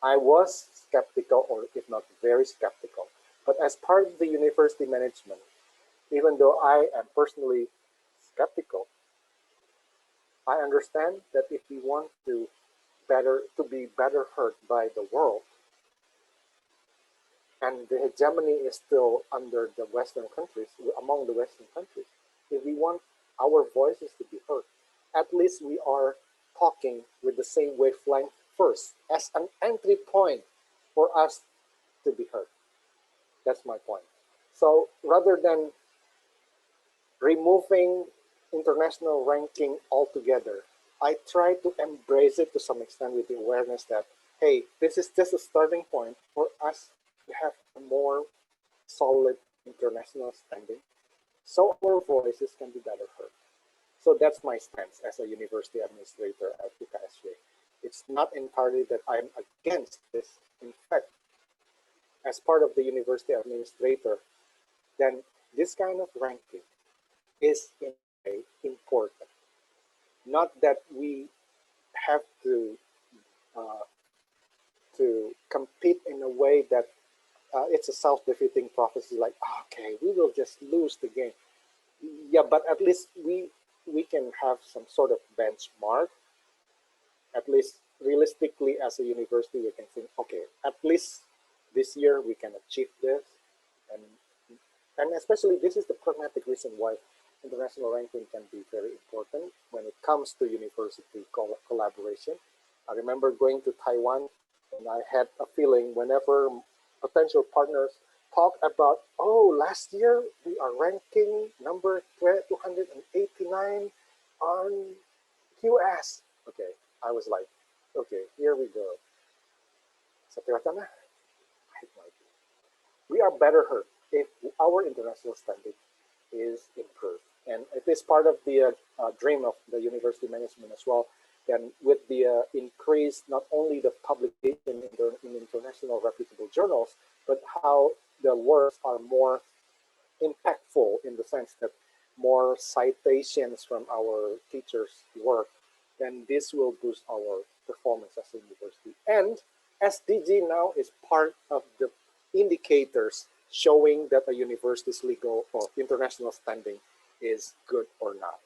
I was skeptical, or if not very skeptical. But as part of the university management, even though I am personally skeptical, I understand that if we want to be better heard by the world, and the hegemony is still under the Western countries, among the Western countries, if we want our voices to be heard, at least we are talking with the same wavelength first, as an entry point for us to be heard. That's my point. So rather than removing international ranking altogether, I try to embrace it to some extent with the awareness that, hey, this is just a starting point for us to have a more solid international standing, so our voices can be better heard. So that's my stance as a university administrator at UKSW. It's not entirely that I'm against this. In fact, as part of the university administrator, then this kind of ranking is in a way important. Not that we have to compete in a way that it's a self-defeating prophecy, like, okay, we will just lose the game. Yeah, but at least we can have some sort of benchmark. At least realistically, as a university, we can think, okay, at least this year we can achieve this. And especially, this is the pragmatic reason why international ranking can be very important when it comes to university collaboration. I remember going to Taiwan, and I had a feeling whenever potential partners talk about, oh, last year we are ranking number 289 on QS. Okay, I was like, okay, here we go. Satya, Wacana, I have no idea. We are better heard if our international standing is improved. And it is part of the dream of the university management as well. And with the increase, not only the publication in international reputable journals, but how the works are more impactful in the sense that more citations from our teachers' work, then this will boost our performance as a university. And SDG now is part of the indicators showing that a university's legal or international standing is good or not.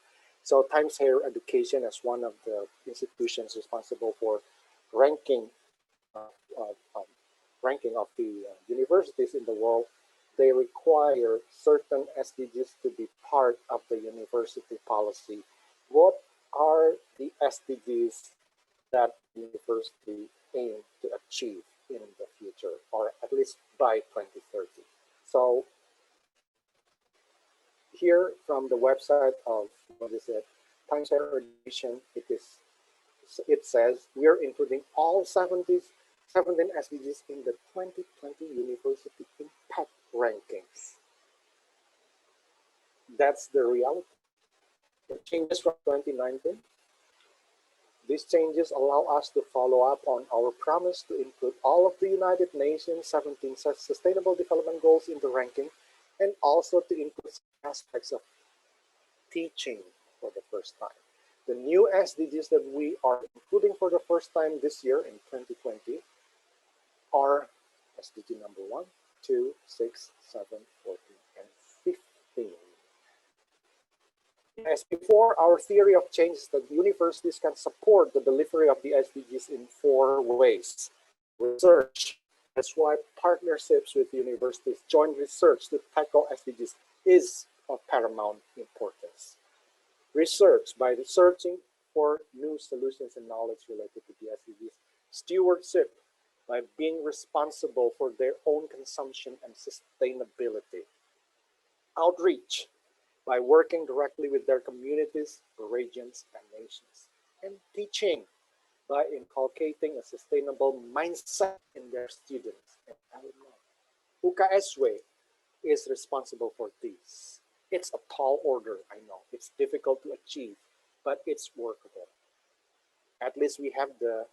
So Times Higher Education, as one of the institutions responsible for ranking of the universities in the world, they require certain SDGs to be part of the university policy. What are the SDGs that the university aim to achieve in the future, or at least by 2030? So here from the website of, Times Higher Education, it says we are including all 17 SDGs in the 2020 University Impact Rankings. That's the reality. The changes from 2019. These changes allow us to follow up on our promise to include all of the United Nations 17 Sustainable Development Goals in the ranking, and also to include aspects of teaching for the first time. The new SDGs that we are including for the first time this year in 2020 are SDG number 1, 2, 6, 7, 14, and 15. As before, our theory of change is that universities can support the delivery of the SDGs in 4 ways. Research. That's why partnerships with universities, joint research to tackle SDGs is of paramount importance. Research, by researching for new solutions and knowledge related to the SDGs. Stewardship, by being responsible for their own consumption and sustainability. Outreach, by working directly with their communities, regions, and nations. And teaching, by inculcating a sustainable mindset in their students and alumni. UKSW is responsible for this. It's a tall order, I know. It's difficult to achieve. but it's workable. At least we have the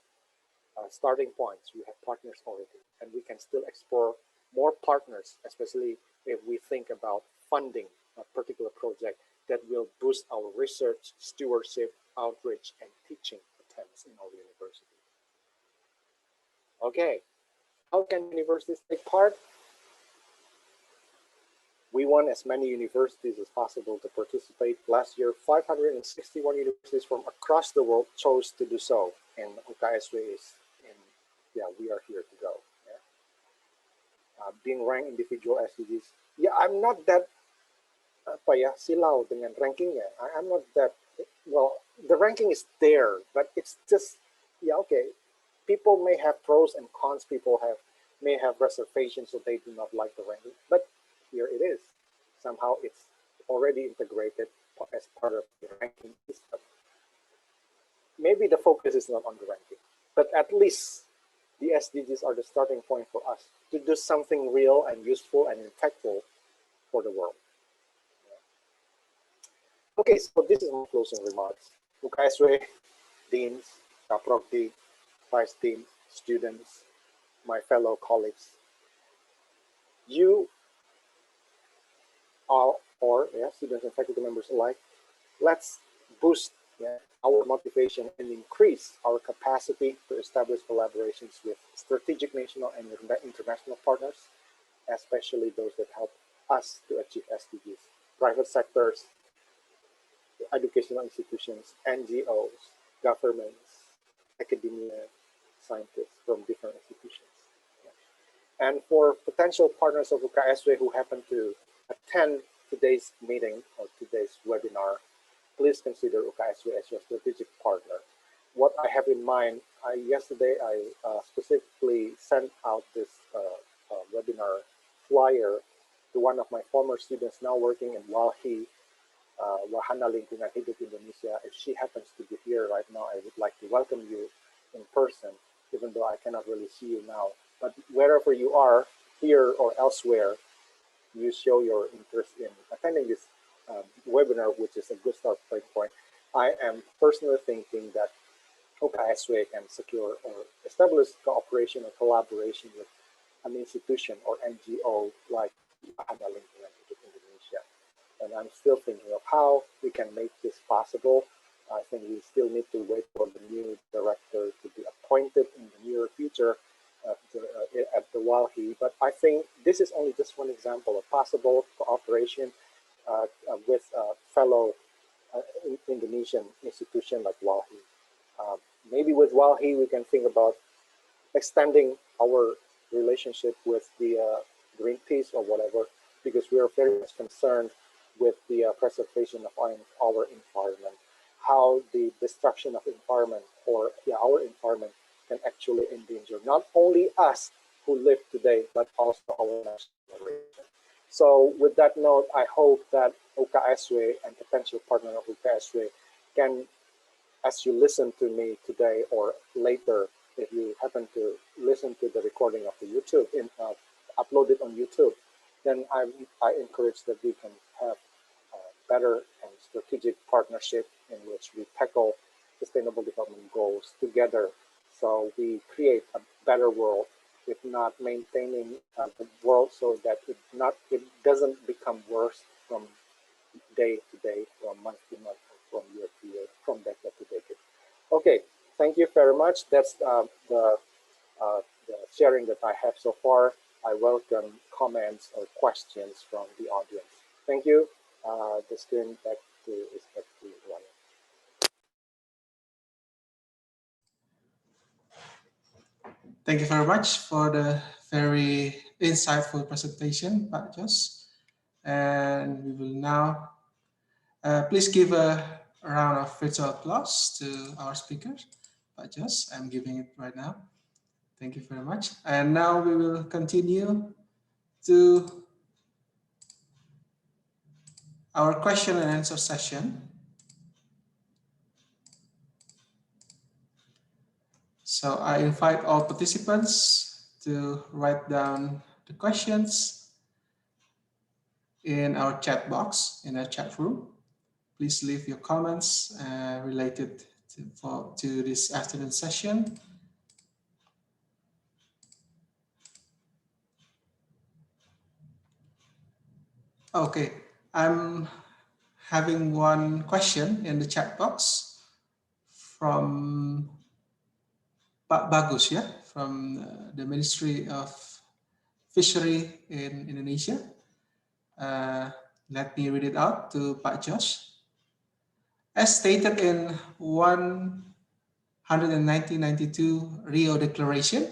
starting points. We have partners already, and we can still explore more partners, especially if we think about funding a particular project that will boost our research, stewardship, outreach, and teaching attempts in our university. Okay, how can universities take part? We want as many universities as possible to participate. Last year, 561 universities from across the world chose to do so, and UKSW is we are here to go. Yeah. Being ranked individual SDGs, I'm not that silau dengan rankingnya. I'm not that, well, the ranking is there, but it's just, okay. People may have pros and cons, people may have reservations, so they do not like the ranking, but here it is. Somehow it's already integrated as part of the ranking system. Maybe the focus is not on the ranking, but at least the SDGs are the starting point for us to do something real and useful and impactful for the world. Okay, so this is my closing remarks. UKSW, deans, Kaprokdi, vice dean, students, my fellow colleagues, you are, students and faculty members alike, let's boost our motivation and increase our capacity to establish collaborations with strategic national and international partners, especially those that help us to achieve SDGs, private sectors, educational institutions, NGOs, governments, academia, scientists from different institutions. And for potential partners of UKSW who happen to attend today's meeting or today's webinar, please consider UKSW as your strategic partner. What I have in mind, yesterday I specifically sent out this webinar flyer to one of my former students now working in WALHI, Wacana Lingkungan Hidup Indonesia. If she happens to be here right now, I would like to welcome you in person, even though I cannot really see you now. But wherever you are, here or elsewhere, you show your interest in attending this webinar, which is a good starting point. I am personally thinking that UKSW can secure or establish cooperation or collaboration with an institution or NGO like Wacana Lingkungan Hidup Indonesia. And I'm still thinking of how we can make this possible. I think we still need to wait for the new director to be appointed in the near future at the WALHI. But I think this is only just one example of possible cooperation with fellow Indonesian institution like WALHI. Maybe with WALHI we can think about extending our relationship with the Greenpeace or whatever, because we are very much concerned with the preservation of our environment, how the destruction of environment or our environment can actually endanger not only us who live today, but also our next generation. So with that note, I hope that UKSW and potential partner of UKSW can, as you listen to me today or later, if you happen to listen to the recording of the YouTube, uploaded on YouTube, then I encourage that we can have better and strategic partnership in which we tackle sustainable development goals together. So we create a better world, if not maintaining the world so that it doesn't become worse from day to day, from month to month, from year to year, from decade to decade. Okay, thank you very much. That's the sharing that I have so far. I welcome comments or questions from the audience. Thank you. The screen back to Ryan. Thank you very much for the very insightful presentation, Pak Jos. And we will now please give a round of virtual applause to our speakers. Pak Jos, I'm giving it right now. Thank you very much. And now we will continue to our question and answer session. So I invite all participants to write down the questions in our chat box, in our chat room. please leave your comments related to this afternoon session. Okay, I'm having one question in the chat box from Pak Bagus, ya, from the Ministry of Fishery in Indonesia. Let me read it out to Pak Josh. As stated in 1992 Rio Declaration,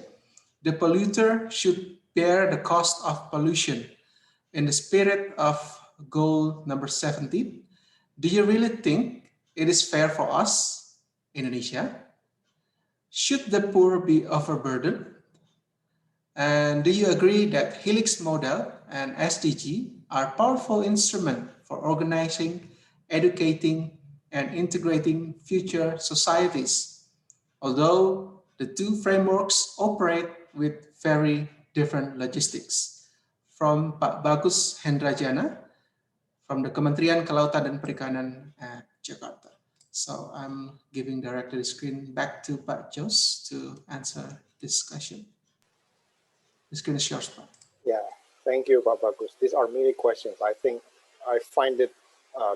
the polluter should bear the cost of pollution. In the spirit of goal number 17, do you really think it is fair for us, Indonesia? Should the poor be overburdened? And do you agree that Helix model and SDG are powerful instruments for organizing, educating, and integrating future societies, although the two frameworks operate with very different logistics? From Pak Bagus Hendrajana, from the Kementerian Kelautan dan Perikanan at Jakarta. So I'm giving directly the screen back to Pak Jos to answer this question. The screen is yours, Pak. Yeah, thank you, Pak Bagus. These are many questions. I think I find it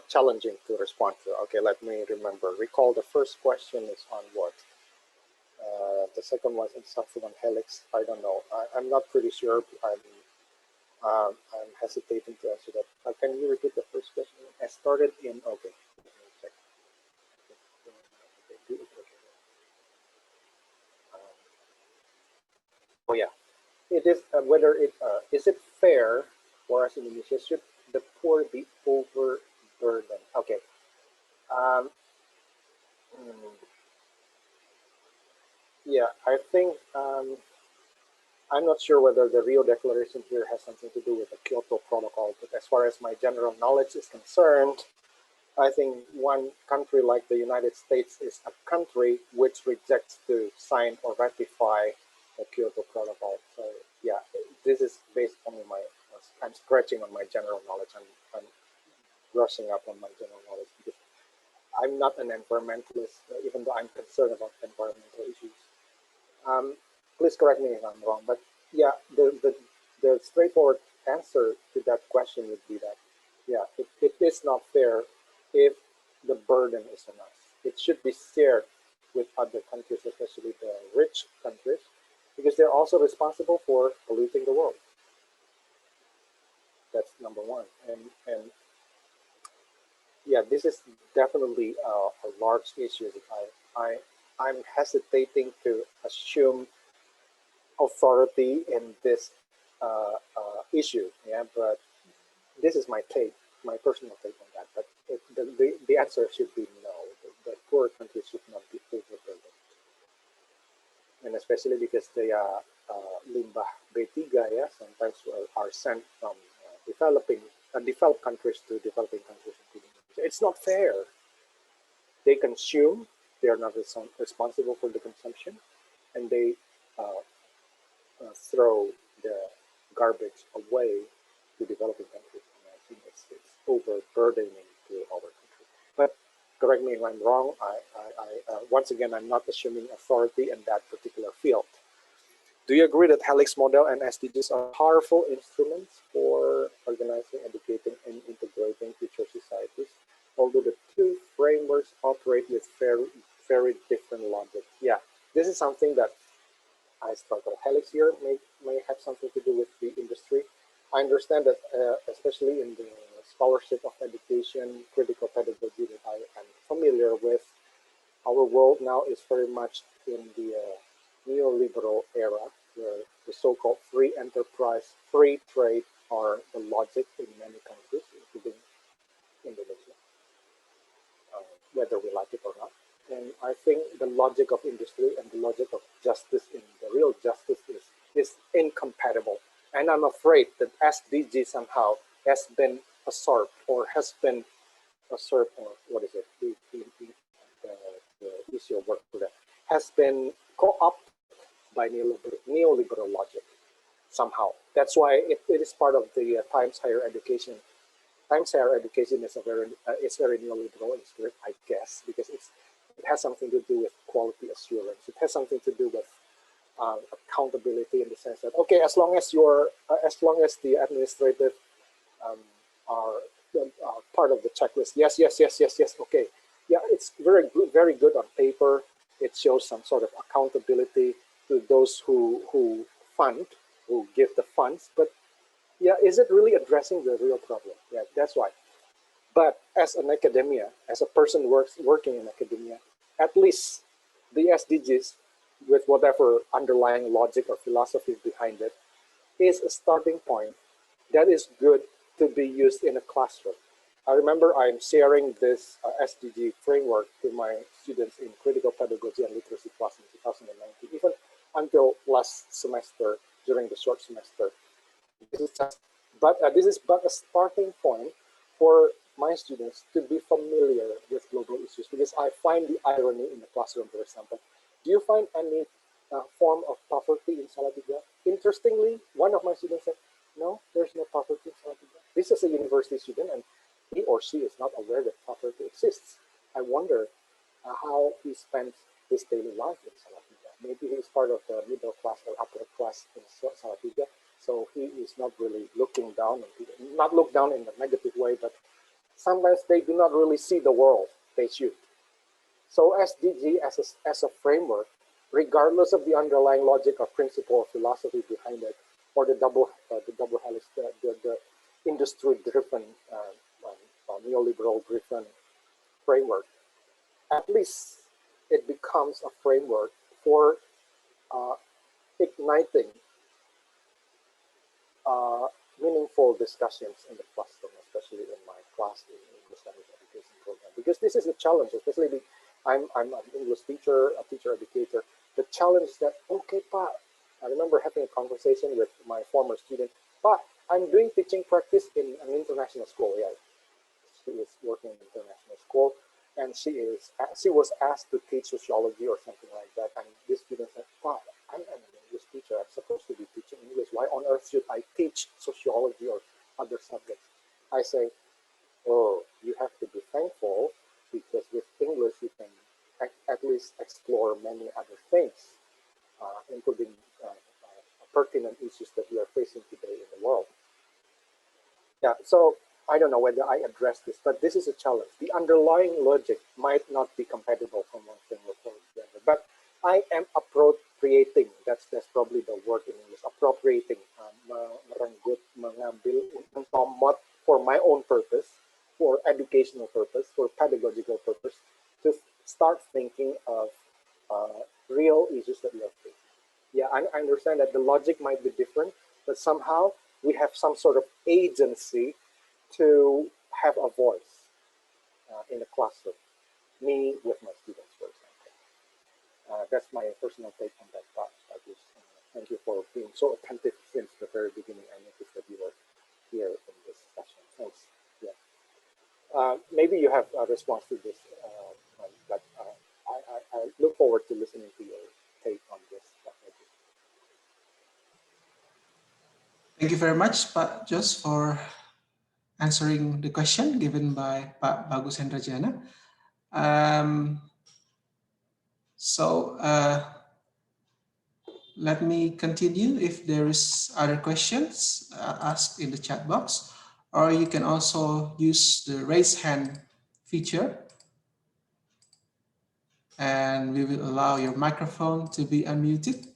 challenging to respond to. Okay, let me remember. Recall the first question is on what? The second one is something on Helix. I don't know. I'm not pretty sure. I'm hesitating to answer that. Can you repeat the first question? I started in, okay. Oh yeah, it is whether it is it fair for us in Indonesia? Should the poor be overburdened? Okay. Yeah, I think I'm not sure whether the Rio Declaration here has something to do with the Kyoto Protocol, but as far as my general knowledge is concerned, I think one country like the United States is a country which rejects to sign or ratify the Kyoto Protocol. So yeah, this is based on I'm scratching on my general knowledge. I'm brushing up on my general knowledge because I'm not an environmentalist, even though I'm concerned about environmental issues. Please correct me if I'm wrong, but yeah, the straightforward answer to that question would be that, yeah, it is not fair if the burden is on us. It should be shared with other countries, especially the rich countries, because they're also responsible for polluting the world. That's number one. And yeah, this is definitely a large issue. I'm hesitating to assume authority in this issue, yeah, but this is my take, my personal take on that. But the answer should be no. The poor countries should not be overburdened, and especially because the limbah B3, yeah, sometimes are sent from developed countries to developing countries. It's not fair. They consume. They are not responsible for the consumption, and they throw the garbage away to developing countries. And I think it's overburdening to our country. But correct me if I'm wrong. Once again, I'm not assuming authority in that particular field. Do you agree that Helix model and SDGs are powerful instruments for organizing, educating, and integrating future societies, although the two frameworks operate with very different logic? Yeah, this is something that I struggle. Helix here may have something to do with the industry. I understand that, especially in the scholarship of education, critical pedagogy that I am familiar with, our world now is very much in the neoliberal era, where the so-called free enterprise, free trade are the logic in many countries, including Indonesia, whether we like it or not. And I think the logic of industry and the logic of justice, in the real justice, is incompatible. And I'm afraid that SDG somehow has been absorbed, or what is it? The issue of work for that has been co-opted by neoliberal logic somehow. That's why it is part of the Times Higher Education sometimes higher education is it's very neoliberal in spirit, I guess, because it has something to do with quality assurance. It has something to do with accountability in the sense that, okay, as long as the administrative are part of the checklist, yes, okay, yeah, it's very good on paper. It shows some sort of accountability to those who give the funds, but yeah, is it really addressing the real problem? Yeah, that's why. But as an academia, as a person working in academia, at least the SDGs, with whatever underlying logic or philosophy behind it, is a starting point that is good to be used in a classroom. I remember I'm sharing this SDG framework to my students in critical pedagogy and literacy class in 2019, even until last semester during the short semester. This is but a starting point for my students to be familiar with global issues, because I find the irony in the classroom, for example. Do you find any form of poverty in Salatiga? Interestingly, one of my students said, no, there's no poverty in Salatiga. This is a university student, and he or she is not aware that poverty exists. I wonder how he spends his daily life in Salatiga. Maybe he's part of the middle class or upper class in Salatiga, so he is not really looking down on people. Not look down in a negative way, but sometimes they do not really see the world they should. So SDG as a framework, regardless of the underlying logic or principle or philosophy behind it, or the double helix, the industry-driven, neoliberal-driven framework, at least it becomes a framework for igniting meaningful discussions in the classroom, especially in my class in English language education program. Because this is a challenge, especially I'm an English teacher, a teacher educator. The challenge that, okay, Pa, I remember having a conversation with my former student. Pa, I'm doing teaching practice in an international school. Yeah, she is working in an international school, and she was asked to teach sociology or something like that. And this student said, Pa, I'm an English teacher. I'm supposed to be teaching English. Why on earth should I teach sociology or other subjects? I say, oh, you have to be thankful, because with English you can at least explore many other things, including pertinent issues that we are facing today in the world. Yeah, so I don't know whether I address this, but this is a challenge. The underlying logic might not be compatible from one framework to the other, but I am appropriating, that's probably the word in English, appropriating, merenggut, mengambil, mentomot for my own purpose, for educational purpose, for pedagogical purpose, to start thinking of real issues that we are facing. Yeah, I understand that the logic might be different, but somehow we have some sort of agency to have a voice in the classroom. Me with my students, for example. That's my personal take on that part. Thank you for being so attentive since the very beginning. I noticed that you were here in this session. Thanks. Yeah. Maybe you have a response to this, but I look forward to listening to your take on this. Thank you very much, Pak Jos, for answering the question given by Pak Bagus Hendrajana. Let me continue. If there is other questions, ask in the chat box, or you can also use the raise hand feature, and we will allow your microphone to be unmuted.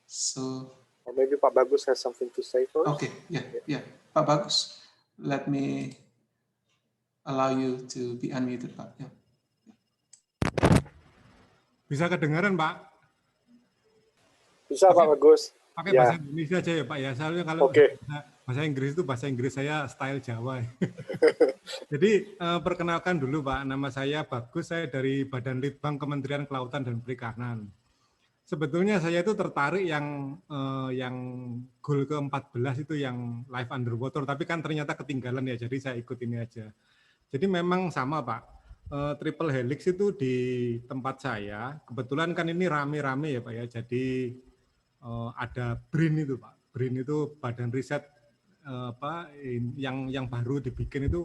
So, or maybe Pak Bagus has something to say first. Okay, yeah. Pak Bagus, let me allow you to be unmuted, Pak. Yeah. Bisa kedengaran, Pak? Bisa, Pak Bagus. Pakai bahasa Indonesia aja ya, Pak ya. Soalnya kalau bahasa Inggris itu bahasa Inggris saya style Jawa. Jadi perkenalkan dulu, Pak. Nama saya Bagus, saya dari Badan Litbang Kementerian Kelautan dan Perikanan. Sebetulnya saya itu tertarik yang goal ke-14 itu yang life underwater, tapi kan ternyata ketinggalan ya, jadi saya ikut ini aja. Jadi memang sama, Pak. Triple helix itu di tempat saya, kebetulan kan ini rame-rame ya, Pak ya. Jadi ada BRIN itu, Pak. BRIN itu Badan Riset yang baru dibikin itu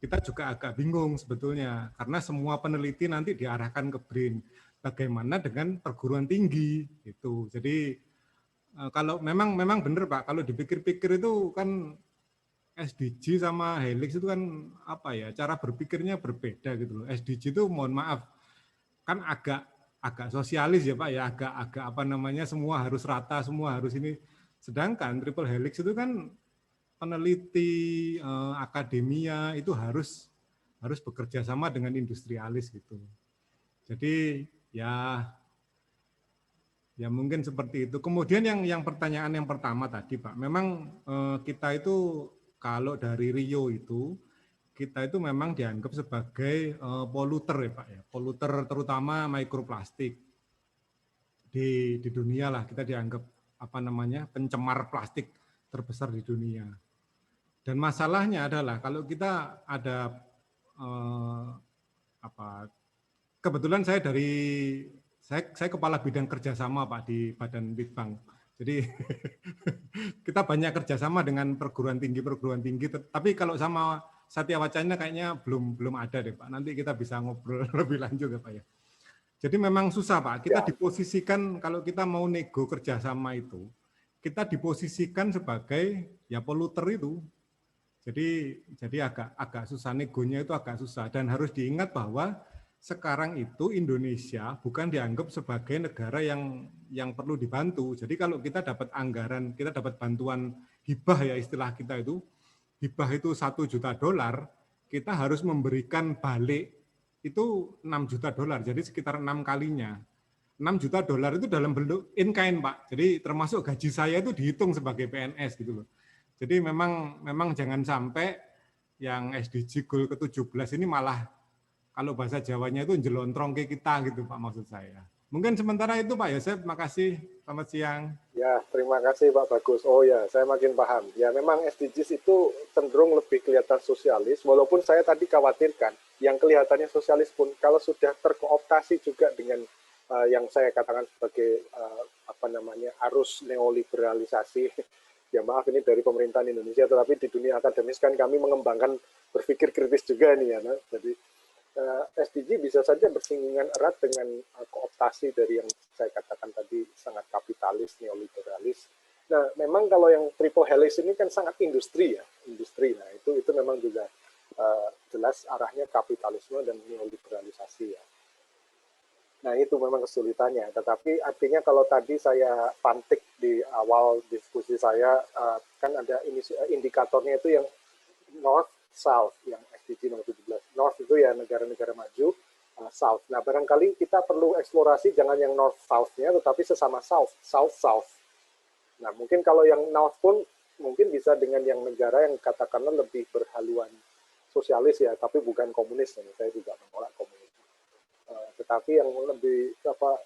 kita juga agak bingung sebetulnya, karena semua peneliti nanti diarahkan ke BRIN. Bagaimana dengan perguruan tinggi itu. Jadi kalau memang benar Pak, kalau dipikir-pikir itu kan SDG sama Helix itu kan apa ya, cara berpikirnya berbeda gitu loh. SDG itu mohon maaf kan agak sosialis ya Pak ya, agak apa namanya, semua harus rata, semua harus ini. Sedangkan triple helix itu kan peneliti, akademia itu harus bekerja sama dengan industrialis gitu. Jadi ya mungkin seperti itu. Kemudian yang pertanyaan yang pertama tadi Pak, memang kita itu kalau dari Rio itu kita itu memang dianggap sebagai poluter ya Pak ya, poluter terutama mikroplastik di dunia lah, kita dianggap apa namanya, pencemar plastik terbesar di dunia. Dan masalahnya adalah kalau kita ada kebetulan saya kepala bidang kerjasama Pak di Badan Litbang. Jadi kita banyak kerjasama dengan perguruan tinggi. Tapi kalau sama Satya Wacana kayaknya belum ada deh Pak. Nanti kita bisa ngobrol lebih lanjut ya Pak ya. Jadi memang susah Pak. Kita diposisikan kalau kita mau nego kerjasama itu, kita diposisikan sebagai ya poluter itu. Jadi agak susah, negonya itu agak susah, dan harus diingat bahwa sekarang itu Indonesia bukan dianggap sebagai negara yang perlu dibantu. Jadi kalau kita dapat anggaran, kita dapat bantuan hibah ya istilah kita itu, hibah itu $1 juta, kita harus memberikan balik itu $6 juta, jadi sekitar 6 kalinya. $6 juta itu dalam bentuk in kind Pak. Jadi termasuk gaji saya itu dihitung sebagai PNS gitu loh. Jadi memang jangan sampai yang SDG goal ke-17 ini malah kalau bahasa Jawanya itu jelontrong ke kita gitu Pak, maksud saya. Mungkin sementara itu Pak Yosef, makasih. Selamat siang. Ya, terima kasih Pak Bagus. Oh ya, saya makin paham. Ya memang SDGs itu cenderung lebih kelihatan sosialis, walaupun saya tadi khawatirkan yang kelihatannya sosialis pun kalau sudah terkooptasi juga dengan yang saya katakan sebagai arus neoliberalisasi. Ya maaf ini dari pemerintahan Indonesia, tetapi di dunia akademis kan kami mengembangkan berpikir kritis juga nih ya. Nah. Jadi SDG bisa saja bersinggungan erat dengan kooptasi dari yang saya katakan tadi sangat kapitalis, neoliberalis. Nah memang kalau yang triple helix ini kan sangat industri ya, industri. Nah itu memang juga jelas arahnya kapitalisme dan neoliberalisasi ya. Nah itu memang kesulitannya, tetapi artinya kalau tadi saya pantik di awal diskusi saya, kan ada indikatornya itu yang North, South, yang SDG nomor 17. North itu ya negara-negara maju, South. Nah barangkali kita perlu eksplorasi jangan yang North South-nya, tetapi sesama South, South. Nah mungkin kalau yang North pun mungkin bisa dengan yang negara yang katakanlah lebih berhaluan sosialis ya, tapi bukan komunis. Saya juga menolak komunis. Tetapi yang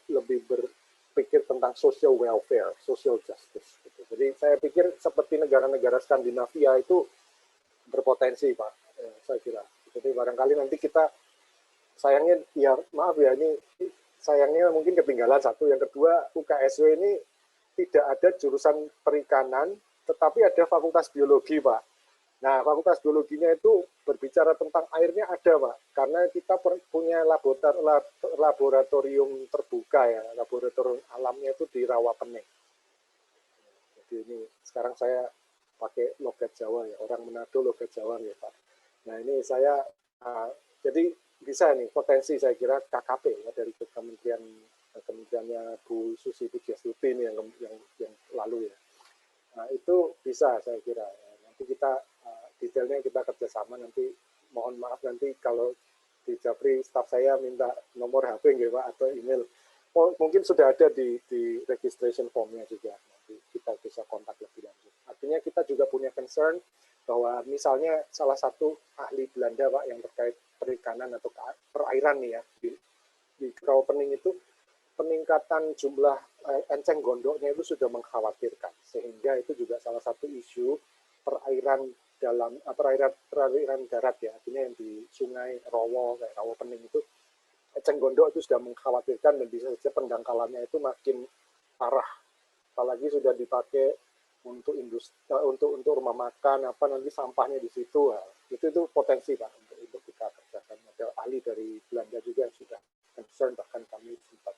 lebih berpikir tentang social welfare, social justice. Gitu. Jadi saya pikir seperti negara-negara Skandinavia itu berpotensi Pak, saya kira. Jadi barangkali nanti kita sayangnya, ya maaf ya ini sayangnya mungkin ketinggalan satu. Yang kedua UKSW ini tidak ada jurusan perikanan, tetapi ada fakultas biologi Pak. Nah, fakultas biologinya itu berbicara tentang airnya ada, Pak. Karena kita punya laboratorium terbuka ya, laboratorium alamnya itu di Rawapening. Jadi ini sekarang saya pakai logat Jawa ya, orang Manado logat Jawa ya, Pak. Nah, ini saya jadi bisa nih potensi saya kira KKP ya dari kementeriannya Bu Susi Pujiastuti ini yang lalu ya. Nah, itu bisa saya kira. Nanti kita detailnya kita kerjasama, nanti mohon maaf nanti kalau di Japri staf saya minta nomor HP nggih Pak atau email, mungkin sudah ada di registration formnya juga, nanti kita bisa kontak lebih lanjut. Artinya kita juga punya concern bahwa misalnya salah satu ahli Belanda Pak yang terkait perikanan atau perairan nih ya di Rawapening itu peningkatan jumlah enceng gondoknya itu sudah mengkhawatirkan, sehingga itu juga salah satu isu perairan darat ya, artinya yang di sungai Rowo kayak Rawapening itu eceng gondok itu sudah mengkhawatirkan dan bisa saja pendangkalannya itu makin parah, apalagi sudah dipakai untuk industri, untuk rumah makan apa nanti sampahnya di situ. Itu potensi Pak untuk kita kerjakan. Ada ahli dari Belanda juga yang sudah concern, bahkan kami sempat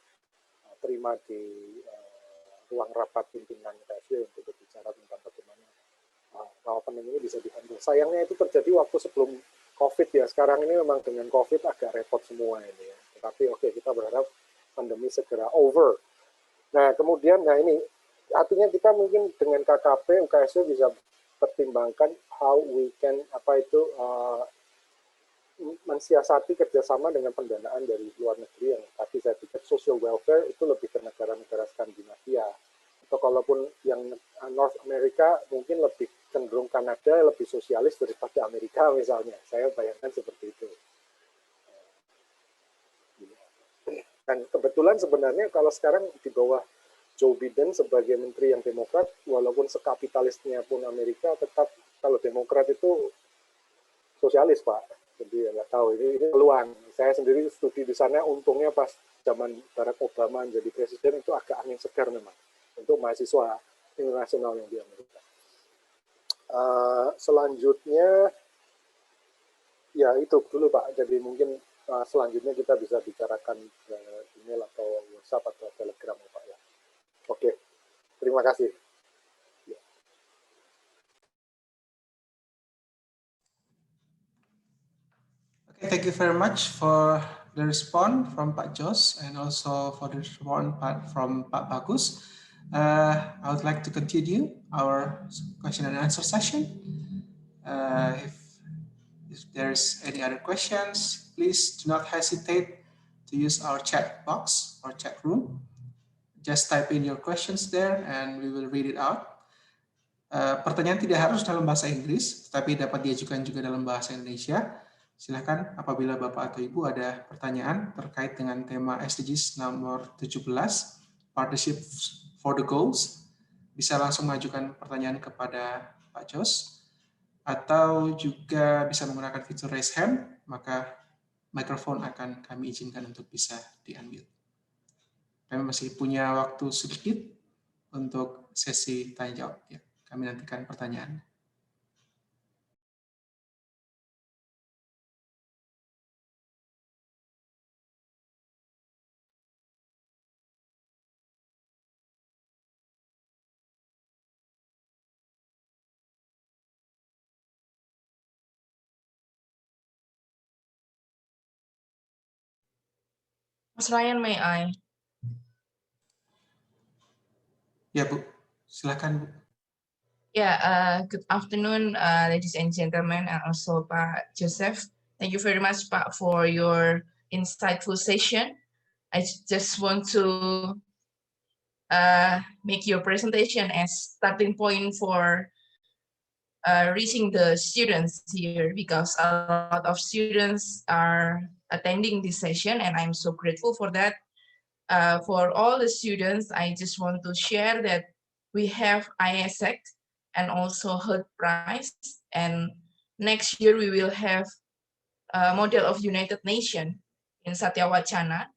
terima di ruang rapat pimpinan UKSW untuk berbicara tentang bagaimana pandemi ini bisa dihandle. Sayangnya itu terjadi waktu sebelum COVID ya. Sekarang ini memang dengan COVID agak repot semua ini ya. Tetapi oke, kita berharap pandemi segera over. Nah kemudian, ini artinya kita mungkin dengan KKP UKSW bisa pertimbangkan how we can mensiasati kerjasama dengan pendanaan dari luar negeri yang tadi saya pikir social welfare itu lebih ke negara-negara Skandinavia. Atau kalaupun yang North America mungkin lebih cenderung Kanada, lebih sosialis daripada Amerika misalnya. Saya bayangkan seperti itu. Dan kebetulan sebenarnya kalau sekarang di bawah Joe Biden sebagai menteri yang Demokrat, walaupun sekapitalisnya pun Amerika, tetap kalau Demokrat itu sosialis Pak. Jadi ya nggak tahu, ini peluang. Saya sendiri studi di sana, untungnya pas zaman Barack Obama jadi presiden itu agak angin segar memang untuk mahasiswa internasional yang di Amerika. Selanjutnya, ya itu dulu Pak. Jadi mungkin selanjutnya kita bisa bicarakan email atau WhatsApp atau Telegram ya Pak ya. Oke, terima kasih. Okay, thank you very much for the response from Pak Jos and also for the response from Pak Bagus. I would like to continue our question and answer session. If there's any other questions, please do not hesitate to use our chat box or chat room. Just type in your questions there and we will read it out. Pertanyaan tidak harus dalam bahasa Inggris, tetapi dapat diajukan juga dalam bahasa Indonesia. Silakan apabila Bapak atau Ibu ada pertanyaan terkait dengan tema SDGs nomor 17, Partnership for the Goals, bisa langsung mengajukan pertanyaan kepada Pak Jos, atau juga bisa menggunakan fitur raise hand, maka mikrofon akan kami izinkan untuk bisa di-unmute. Kami masih punya waktu sedikit untuk sesi tanya jawab. Ya, kami nantikan pertanyaan. Mas Ryan, may I? Ya Bu, silakan Bu. Yeah, good afternoon, ladies and gentlemen, and also Pak Joseph. Thank you very much, Pak, for your insightful session. I just want to make your presentation as starting point for reaching the students here, because a lot of students are attending this session, and I'm so grateful for that. For all the students, I just want to share that we have ISEC and also HERD Prize, and next year we will have a model of United Nations in Satya Wacana,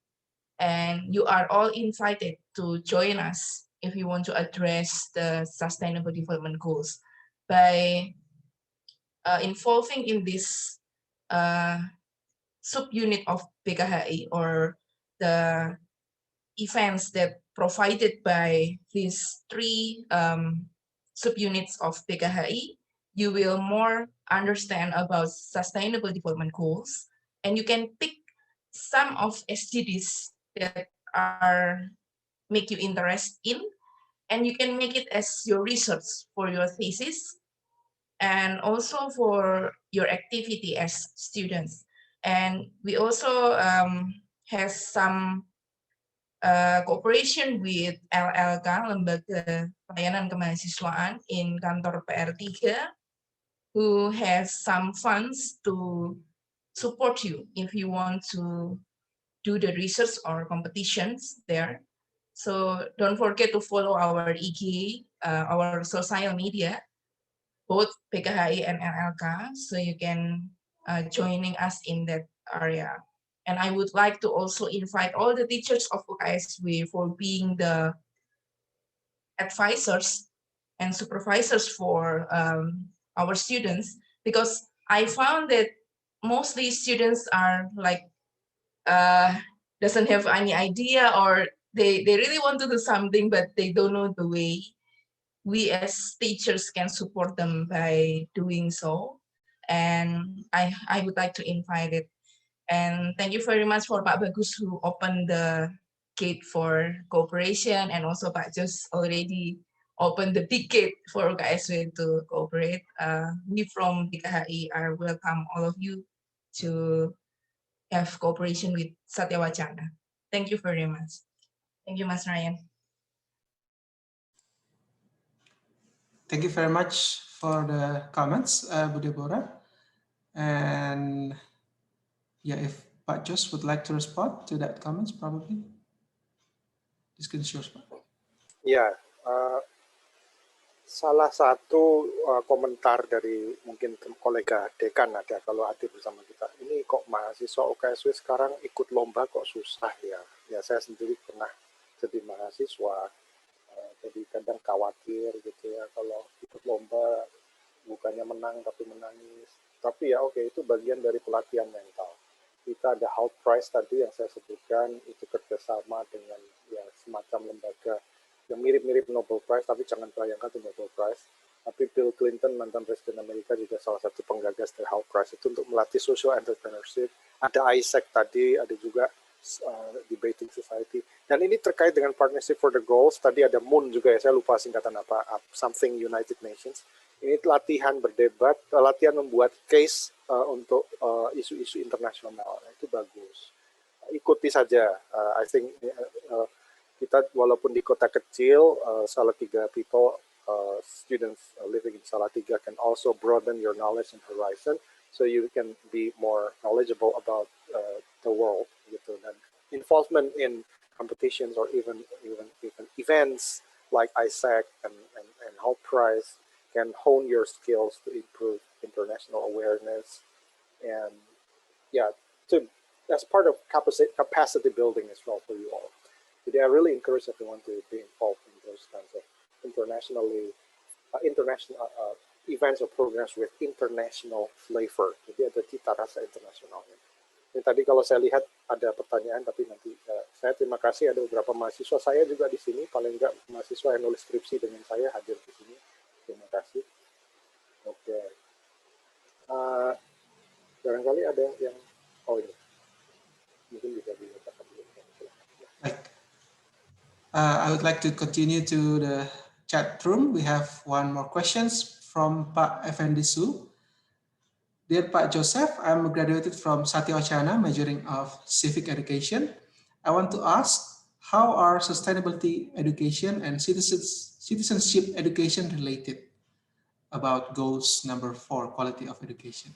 and you are all invited to join us if you want to address the Sustainable Development Goals by involving in this subunit of BKHI, or the events that provided by these three subunits of BKHI, you will more understand about Sustainable Development Goals, and you can pick some of SDGs that are make you interested in, and you can make it as your research for your thesis, and also for your activity as students. And we also have some cooperation with LLK, Lembaga Pelayanan Kemahasiswaan in kantor PR3, who has some funds to support you if you want to do the research or competitions there. So don't forget to follow our IG, our social media, both BKHI and LLK, so you can joining us in that area. And I would like to also invite all the teachers of UKSW for being the advisors and supervisors for our students, because I found that mostly students are like doesn't have any idea, or they really want to do something but they don't know the way. We as teachers can support them by doing so, and I would like to invite it. And thank you very much for Pak Bagus who opened the gate for cooperation, and also Pak Jos already opened the big gate for UKSW to cooperate. We from BKHI are welcome all of you to have cooperation with Satya Wacana. Thank you very much. Thank you, Mas Ryan. Thank you very much for the comments, Bu Deborah. And yeah, if Pak Jos would like to respond to that comments, probably. This can yours, Pak. Ya, salah satu komentar dari mungkin kolega dekan ada kalau hadir bersama kita. Ini kok mahasiswa UKSW sekarang ikut lomba kok susah ya. Ya saya sendiri pernah jadi mahasiswa, jadi kadang khawatir gitu ya kalau ikut lomba bukannya menang tapi menangis. Tapi ya oke, itu bagian dari pelatihan mental. Kita ada Holt Prize tadi yang saya sebutkan, itu kerjasama dengan ya semacam lembaga yang mirip-mirip Nobel Prize, tapi jangan bayangkan itu Nobel Prize. Tapi Bill Clinton, mantan Presiden Amerika, juga salah satu penggagas dari Holt Prize itu untuk melatih social entrepreneurship. Ada Isaac tadi, ada juga Debating Society. Dan ini terkait dengan Partnership for the Goals. Tadi ada Moon juga ya, saya lupa singkatan apa, something United Nations. Ini latihan berdebat, latihan membuat case untuk isu-isu internasional. Itu bagus. Ikuti saja. I think kita walaupun di kota kecil, Salatiga people, students living in Salatiga can also broaden your knowledge and horizon, so you can be more knowledgeable about the world. Gitu. Dan involvement in competitions or even events like ISAC and Holt Prize can hone your skills to improve international awareness, and yeah, that's part of capacity building as well for you all. Jadi I really encourage everyone to be involved in those kinds of international events or programs with international flavor. Jadi ada cita rasa internasionalnya. Ini tadi kalau saya lihat ada pertanyaan, tapi nanti saya terima kasih ada beberapa mahasiswa saya juga di sini, paling enggak mahasiswa yang nulis skripsi dengan saya hadir di sini. Terima kasih. Oke. Barangkali ada yang ini mungkin bisa dibacakan dulu. Baik. I would like to continue to the chat room. We have one more questions from Pak Effendisu. Dear Pak Joseph, I'm graduated from Satya Wacana, majoring of civic education. I want to ask, how are sustainability education and citizenship education related? About goals number 4, quality of education.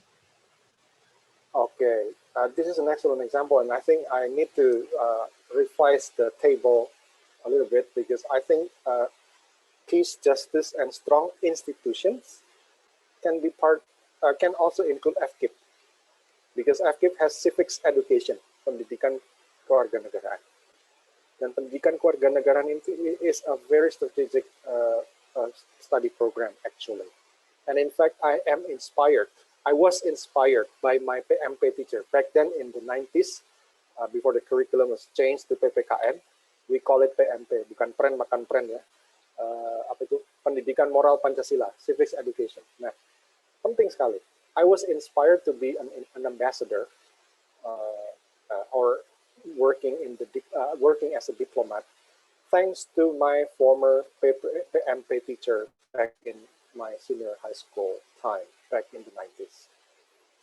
Okay, this is an excellent example, and I think I need to revise the table a little bit, because I think peace, justice, and strong institutions can be can also include FKIP, because FKIP has civics education, pendidikan kewarganegaraan. Dan pendidikan kewarganegaraan ini is a very strategic study program actually. And in fact, I was inspired by my PMP teacher. Back then in the 90s, before the curriculum was changed to PPKN, we call it PMP, bukan pren makan pren ya. Apa itu? Pendidikan moral Pancasila, civics education. Nah, penting sekali. I was inspired to be an ambassador or working as a diplomat, thanks to my former PMP teacher back in my senior high school time, back in the 90s.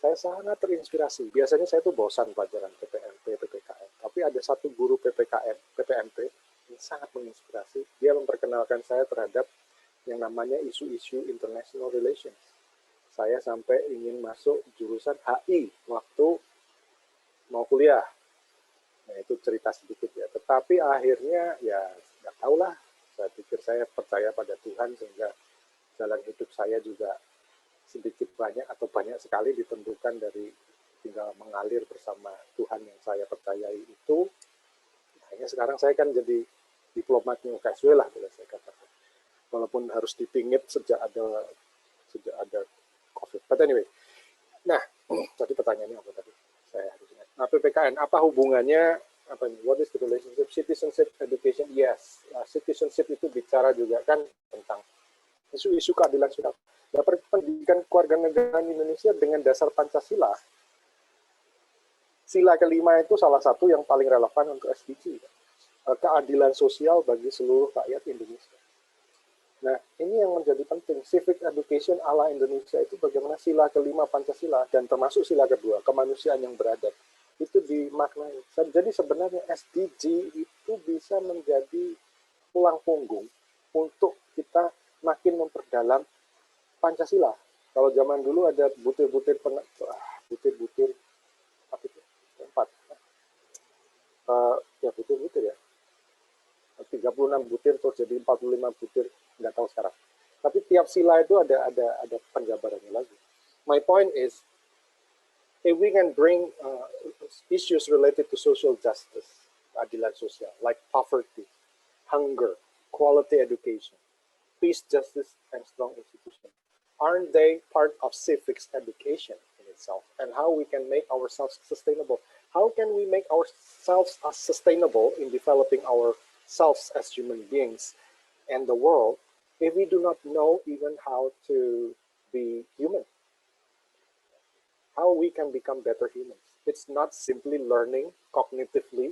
Saya sangat terinspirasi. Biasanya saya tuh bosan pelajaran PPMP, PPKN. Tapi ada satu guru PPMP yang sangat menginspirasi. Dia memperkenalkan saya terhadap yang namanya isu-isu international relations. Saya sampai ingin masuk jurusan HI waktu mau kuliah. Nah, itu cerita sedikit ya. Tetapi akhirnya ya nggak tahulah. Saya pikir saya percaya pada Tuhan, sehingga jalan hidup saya juga sedikit banyak atau banyak sekali ditentukan dari tinggal mengalir bersama Tuhan yang saya percayai itu. Akhirnya sekarang saya kan jadi diplomatnya UKSW lah, boleh saya katakan. walaupun harus dipingit sejak ada COVID. But anyway, nah tadi pertanyaannya apa tadi? Saya harus ingat. Nah, PPKN apa hubungannya? Apa ini? What is the relationship? Citizenship education? Yes, citizenship itu bicara juga kan tentang isu-isu keadilan sosial. Nah, pendidikan kewarganegaraan Indonesia dengan dasar Pancasila. Sila kelima itu salah satu yang paling relevan untuk SDG. Keadilan sosial bagi seluruh rakyat Indonesia. Nah, ini yang menjadi penting. Civic education ala Indonesia itu bagaimana sila kelima Pancasila dan termasuk sila kedua, kemanusiaan yang beradab. Itu dimaknai. Jadi sebenarnya SDG itu bisa menjadi tulang punggung untuk kita makin memperdalam Pancasila. Kalau zaman dulu ada butir-butir apa itu? 4. Butir-butir ya. 36 butir terus jadi 45 butir, nggak tahu sekarang. Tapi tiap sila itu ada penjabarannya lagi. My point is, if we can bring issues related to social justice, keadilan sosial, like poverty, hunger, quality education, peace, justice, and strong institutions, aren't they part of civics education in itself? And how we can make ourselves sustainable? How can we make ourselves sustainable in developing ourselves as human beings and the world if we do not know even how to be human? How we can become better humans? It's not simply learning cognitively,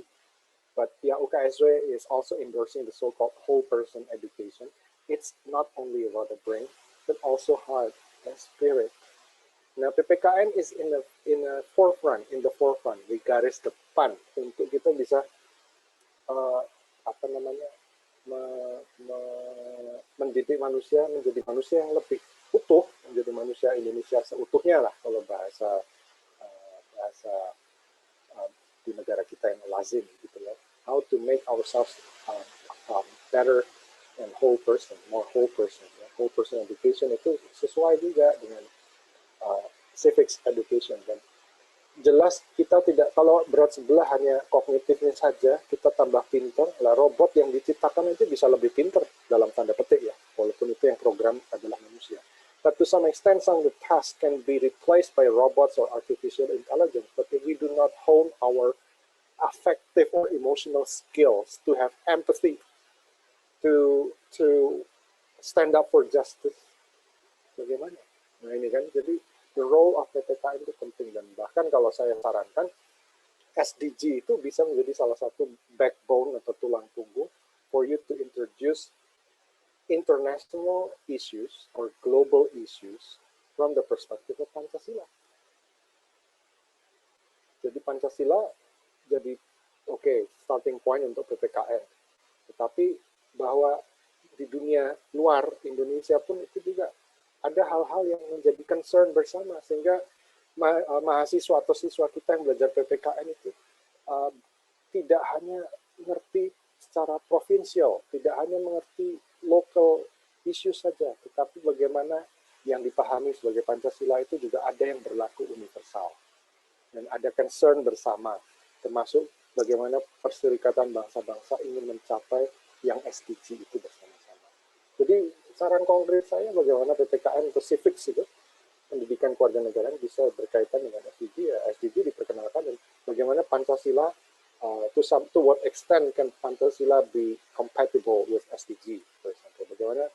but UKSW is also endorsing the so-called whole person education. It's not only about the brain, but also heart and spirit. Nah, PPKN is in the forefront, di garis depan untuk kita bisa mendidik manusia menjadi manusia yang lebih utuh, menjadi manusia Indonesia seutuhnya lah kalau bahasa di negara kita yang lazim gitu ya. How to make ourselves better and whole person, more whole person. Ya. Whole person education itu sesuai juga dengan civics education kan. Jelas kita tidak, kalau berat sebelah hanya kognitifnya saja, kita tambah pintar, lah robot yang diciptakan itu bisa lebih pintar dalam tanda petik ya, walaupun itu yang program adalah manusia. But to some extent, some of the tasks can be replaced by robots or artificial intelligence. But if we do not hone our affective or emotional skills to have empathy, to stand up for justice, bagaimana? Nah ini kan, jadi the role of PPKN itu penting, dan bahkan kalau saya sarankan SDG itu bisa menjadi salah satu backbone atau tulang punggung for you to introduce international issues or global issues from the perspective of Pancasila. Jadi Pancasila jadi starting point untuk PPKN, tetapi bahwa di dunia luar Indonesia pun itu juga ada hal-hal yang menjadi concern bersama, sehingga mahasiswa atau siswa kita yang belajar PPKN itu tidak hanya mengerti secara provinsial, tidak hanya mengerti local issues saja, tetapi bagaimana yang dipahami sebagai Pancasila itu juga ada yang berlaku universal. Dan ada concern bersama, termasuk bagaimana Perserikatan Bangsa-Bangsa ingin mencapai yang SDG itu bersama-sama. Jadi saran konkret saya bagaimana PPKN atau civics itu, pendidikan kewarganegaraan bisa berkaitan dengan SDG, ya SDG diperkenalkan, dan bagaimana Pancasila, to what extent can Pancasila be compatible with SDG, for example. Bagaimana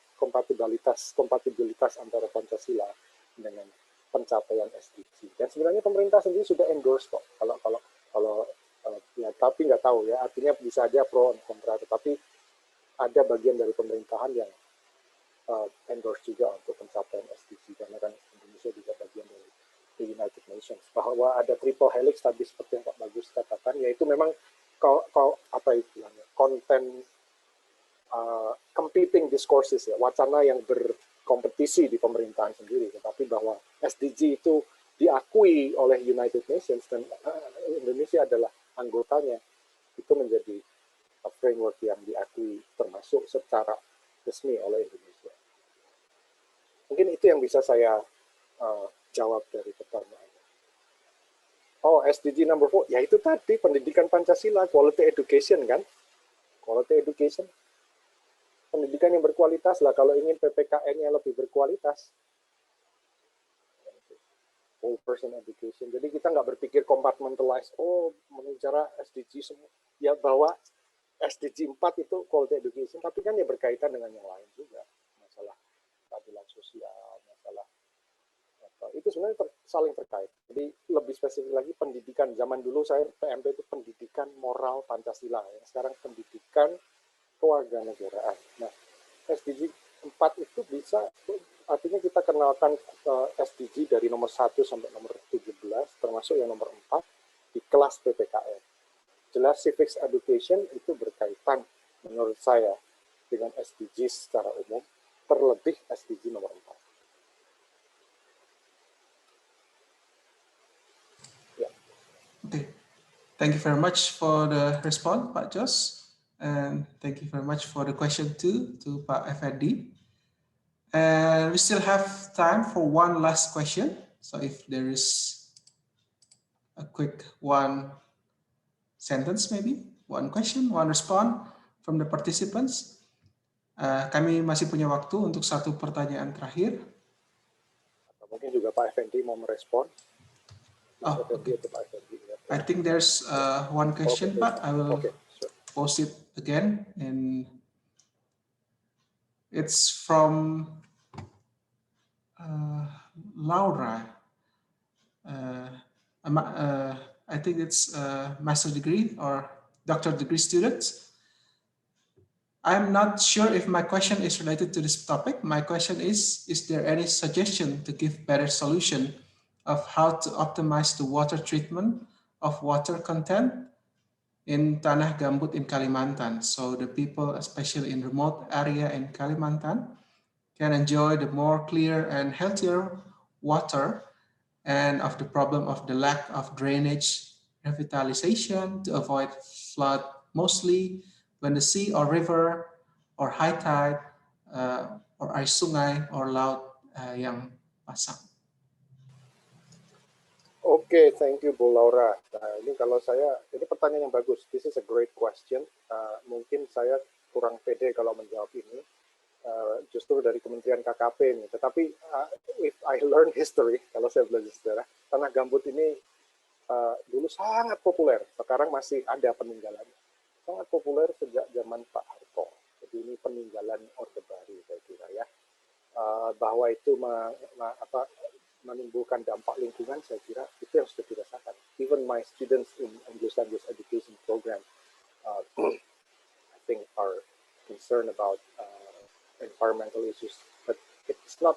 kompatibilitas antara Pancasila dengan pencapaian SDG. Dan sebenarnya pemerintah sendiri sudah endorse kok. Kalau ya, tapi nggak tahu ya, artinya bisa aja pro dan kontra, tetapi ada bagian dari pemerintahan yang endorse juga untuk pencapaian SDG, karena kan Indonesia juga bagian dari the United Nations, bahwa ada triple helix tadi seperti yang Pak Bagus katakan, yaitu memang konten competing discourses ya, wacana yang berkompetisi di pemerintahan sendiri, tetapi bahwa SDG itu diakui oleh United Nations dan Indonesia adalah anggotanya, itu menjadi framework yang diakui termasuk secara resmi oleh Indonesia. Mungkin itu yang bisa saya jawab dari pertanyaan. Oh, SDG number 4, ya itu tadi pendidikan Pancasila, quality education kan? Quality education. Pendidikan yang berkualitas lah, kalau ingin PPKN-nya lebih berkualitas, whole person education. Jadi kita nggak berpikir compartmentalize, oh mengejar SDG semua, ya bahwa SDG 4 itu quality education, tapi kan ya berkaitan dengan yang lain juga, masalah keadilan sosial, masalah apa, itu sebenarnya saling terkait. Jadi lebih spesifik lagi pendidikan, zaman dulu saya PMP itu pendidikan moral Pancasila, yang sekarang pendidikan kewarganegaraan. Nah, SDG 4 itu bisa, artinya kita kenalkan SDG dari nomor 1 sampai nomor 17, termasuk yang nomor 4 di kelas PPKN. Jelas civics education itu berkaitan menurut saya dengan SDGs secara umum, terlebih SDG nomor 4. Ya. Okay. Thank you very much for the response, Pak Jos. And thank you very much for the question too, to Pak Effendi. And we still have time for one last question. So if there is a quick one sentence, maybe one question, one response from the participants. Kami masih punya waktu untuk satu pertanyaan terakhir. Mungkin juga Pak Effendi mau merespon. Oh, okay. I think there's one question, Pak. I will post it again, and it's from Laura. I think it's a master's degree or doctorate degree students. I'm not sure if my question is related to this topic. My question is there any suggestion to give better solution of how to optimize the water treatment of water content in Tanah Gambut in Kalimantan, so the people, especially in remote area in Kalimantan, can enjoy the more clear and healthier water, and of the problem of the lack of drainage revitalization to avoid flood, mostly when the sea or river or high tide or air sungai or laut yang pasang. Oke, thank you Bu Laura. Nah, ini kalau saya, ini pertanyaan yang bagus. This is a great question. Mungkin saya kurang pede kalau menjawab ini. Justru dari Kementerian KKP ini. Tetapi if I learn history, kalau saya belajar sejarah, Tanah Gambut ini dulu sangat populer. Sekarang masih ada peninggalannya. Sangat populer sejak zaman Pak Harto. Jadi ini peninggalan Orde Baru, saya kira ya. Bahwa itu menimbulkan dampak lingkungan, saya kira itu yang sudah dirasakan. Even my students in English language education program, I think are concerned about environmental issues, but it's not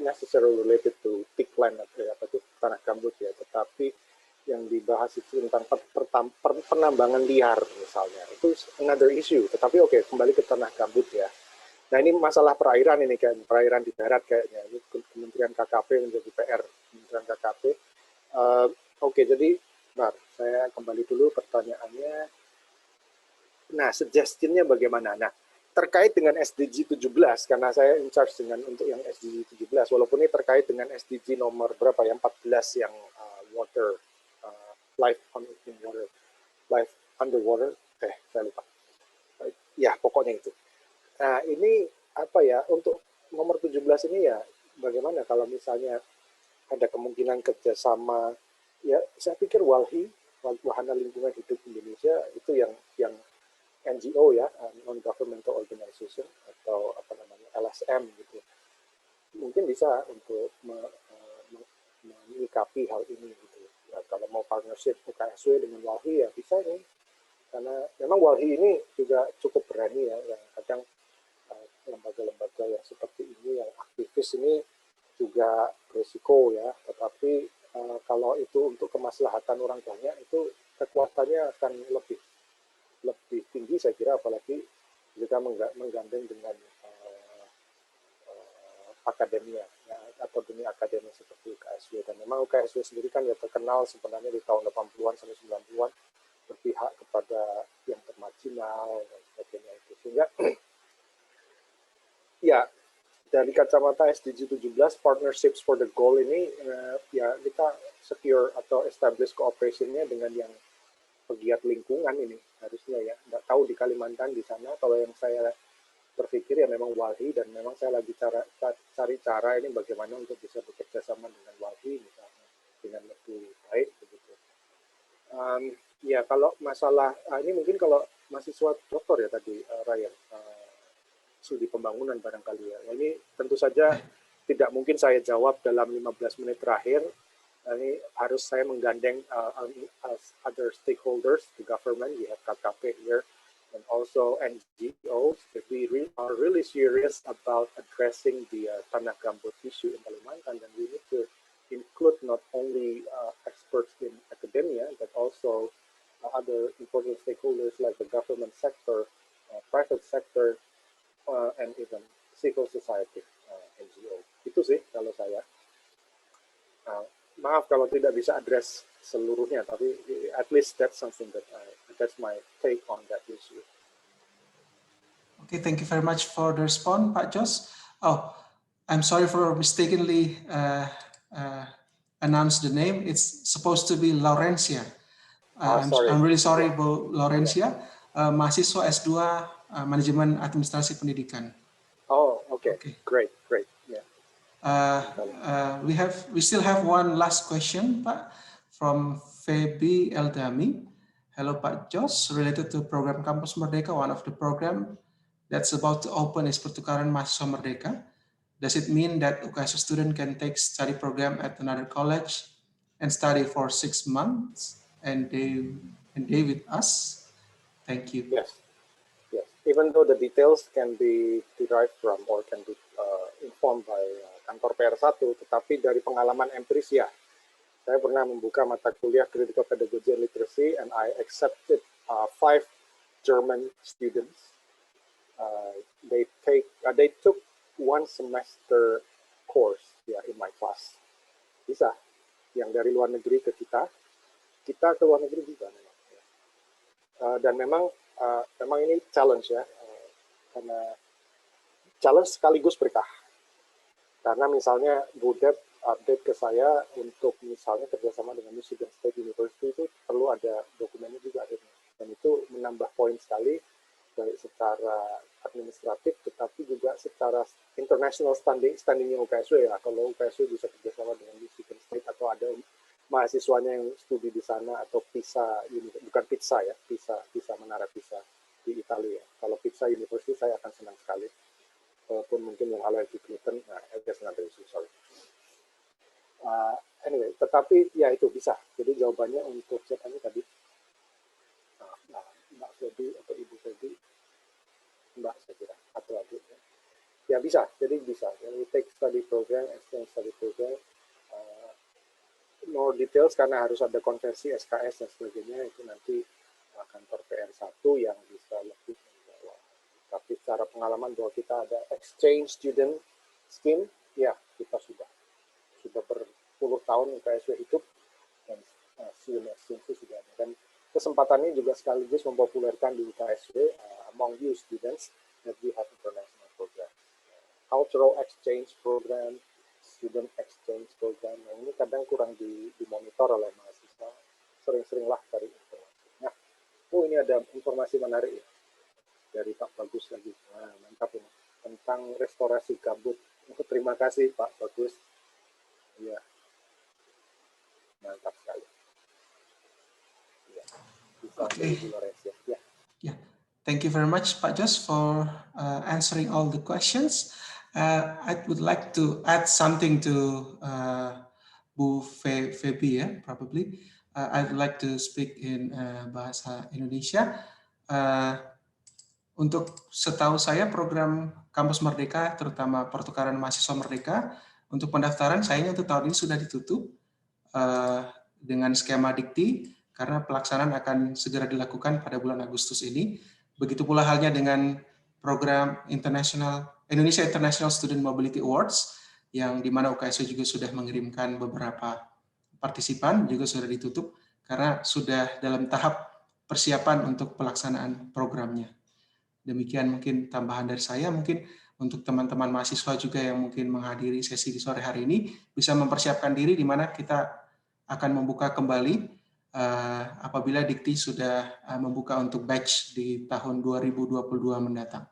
necessarily related to peatland atau tanah gambut ya, tetapi yang dibahas itu tentang penambangan liar misalnya, itu another issue. Tetapi oke, kembali ke tanah gambut ya. Nah ini masalah perairan ini kan, perairan di darat kayaknya. Ini Kementerian KKP menjadi PR Kementerian KKP. Oke, jadi saya kembali dulu pertanyaannya. Nah, suggestion-nya bagaimana? Nah, terkait dengan SDG 17, karena saya in charge untuk yang SDG 17, walaupun ini terkait dengan SDG nomor berapa ya, 14 yang water, life on water, life underwater, saya lupa. Ya, pokoknya itu. Nah, ini apa ya, untuk nomor 17 ini ya, bagaimana kalau misalnya ada kemungkinan kerjasama, ya saya pikir WALHI, Wahana Lingkungan Hidup Indonesia, itu yang NGO ya, non-governmental organization, atau apa namanya, LSM gitu. Mungkin bisa untuk menyikapi hal ini gitu. Ya, kalau mau partnership UKSW dengan WALHI ya bisa nih. Karena memang WALHI ini juga cukup berani ya, yang kadang lembaga-lembaga yang seperti ini, yang aktivis ini juga berisiko ya, tetapi kalau itu untuk kemaslahatan orang banyak, itu kekuatannya akan lebih tinggi saya kira, apalagi jika menggandeng dengan akademia ya, atau dunia akademik seperti UKSW. Dan memang UKSW sendiri kan ya terkenal sebenarnya di tahun 80-an sampai 90-an berpihak kepada yang termarginal dan sebagainya itu. Sehingga ya, dari kacamata SDG 17, Partnerships for the Goal ini, ya kita secure atau establish cooperation-nya dengan yang pegiat lingkungan ini, harusnya ya. Nggak tahu di Kalimantan di sana, kalau yang saya terpikir ya memang Walhi, dan memang saya lagi cari cara ini bagaimana untuk bisa bekerja sama dengan Walhi misalnya dengan lebih baik begitu. Ya kalau masalah ini mungkin kalau mahasiswa doktor ya tadi Ryan, studi pembangunan barangkali ya. Ini tentu saja tidak mungkin saya jawab dalam 15 menit terakhir. Ini harus saya menggandeng other stakeholders, the government, we have KKP here, and also NGOs. If we are really serious about addressing the tanah gambut issue in Kalimantan, then we need to include not only experts in academia, but also other important stakeholders like the government sector, private sector, and even civil society, NGO. Itu sih kalau saya. Maaf kalau tidak bisa address seluruhnya, tapi at least that's something that's my take on that issue. Okay, thank you very much for the response, Pak Jos. Oh, I'm sorry for mistakenly announced the name. It's supposed to be Laurencia. I'm really sorry about Laurencia. Mahasiswa S2 Manajemen Administrasi Pendidikan. Oh, okay. Great. Yeah. We still have one last question, Pak, from Febi Eldami. Hello, Pak Jos. Related to program Kampus Merdeka, one of the program that's about to open is pertukaran mahasiswa Merdeka. Does it mean that UKSW student can take study program at another college and study for 6 months and they with us? Thank you. Yes. Even though the details can be derived from or can be informed by kantor PR1, tetapi dari pengalaman empiris ya, saya pernah membuka mata kuliah Critical Pedagogy and Literacy, and I accepted 5 German students. They took 1 semester course in my class. Bisa, yang dari luar negeri ke kita ke luar negeri juga memang. Dan memang ini challenge ya, karena challenge sekaligus berkah. Karena misalnya Bu Deb update ke saya untuk misalnya kerjasama dengan Michigan State University itu perlu ada dokumennya juga, dan itu menambah poin sekali baik secara administratif tetapi juga secara international standingnya UKSW ya. Kalau UKSW bisa kerjasama dengan Michigan State atau ada mahasiswanya yang studi di sana, atau PISA, bukan PISA ya, PISA Menara PISA di Italia. Kalau PISA University saya akan senang sekali. Walaupun mungkin yang ala di Kristen, that's another issue, sorry. Anyway, tetapi ya itu bisa. Jadi jawabannya untuk siapa ini tadi? Mbak Febi atau Ibu Febi? Mbak saya kira, atau Abu. Ya bisa, jadi bisa. We take study program, exchange study program, more details karena harus ada konversi SKS dan sebagainya, itu nanti kantor PR1 yang bisa lebih menjawab. Tapi secara pengalaman bahwa kita ada exchange student scheme, ya kita sudah berpuluh tahun UKSW hidup, dan student exchange itu sudah ada. Dan kesempatannya juga sekaligus mempopulerkan di UKSW among you students that we have international program, cultural exchange program, student exchange program. Nah, ini kadang kurang dimonitor oleh mahasiswa. Sering-seringlah cari informasi. Nah, ini ada informasi menarik ya dari Pak Bagus lagi. Nah, mantap ini tentang restorasi gambut. Terima kasih Pak Bagus. Iya, mantap sekali. Ya. Okay. Yeah. Thank you very much, Pak Jos, for answering all the questions. I would like to add something to Bu Febi, probably. I'd like to speak in bahasa Indonesia. Untuk setahu saya program Kampus Merdeka, terutama pertukaran mahasiswa Merdeka, untuk pendaftaran sayangnya untuk tahun ini sudah ditutup dengan skema dikti, karena pelaksanaan akan segera dilakukan pada bulan Agustus ini. Begitu pula halnya dengan program Indonesia International Student Mobility Awards, yang dimana UKSW juga sudah mengirimkan beberapa partisipan, juga sudah ditutup karena sudah dalam tahap persiapan untuk pelaksanaan programnya. Demikian mungkin tambahan dari saya. Mungkin untuk teman-teman mahasiswa juga yang mungkin menghadiri sesi di sore hari ini bisa mempersiapkan diri, di mana kita akan membuka kembali apabila Dikti sudah membuka untuk batch di tahun 2022 mendatang.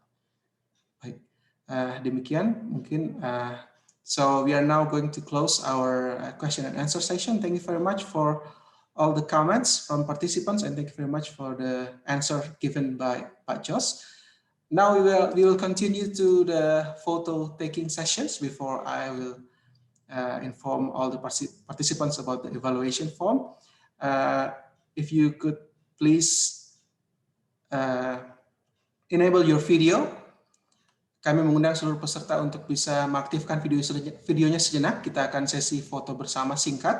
Demikian mungkin. So we are now going to close our question and answer session. Thank you very much for all the comments from participants, and thank you very much for the answer given by Pak Jos. Now we will continue to the photo taking sessions before I will inform all the participants about the evaluation form. If you could please enable your video. Kami mengundang seluruh peserta untuk bisa mengaktifkan videonya sejenak. Kita akan sesi foto bersama singkat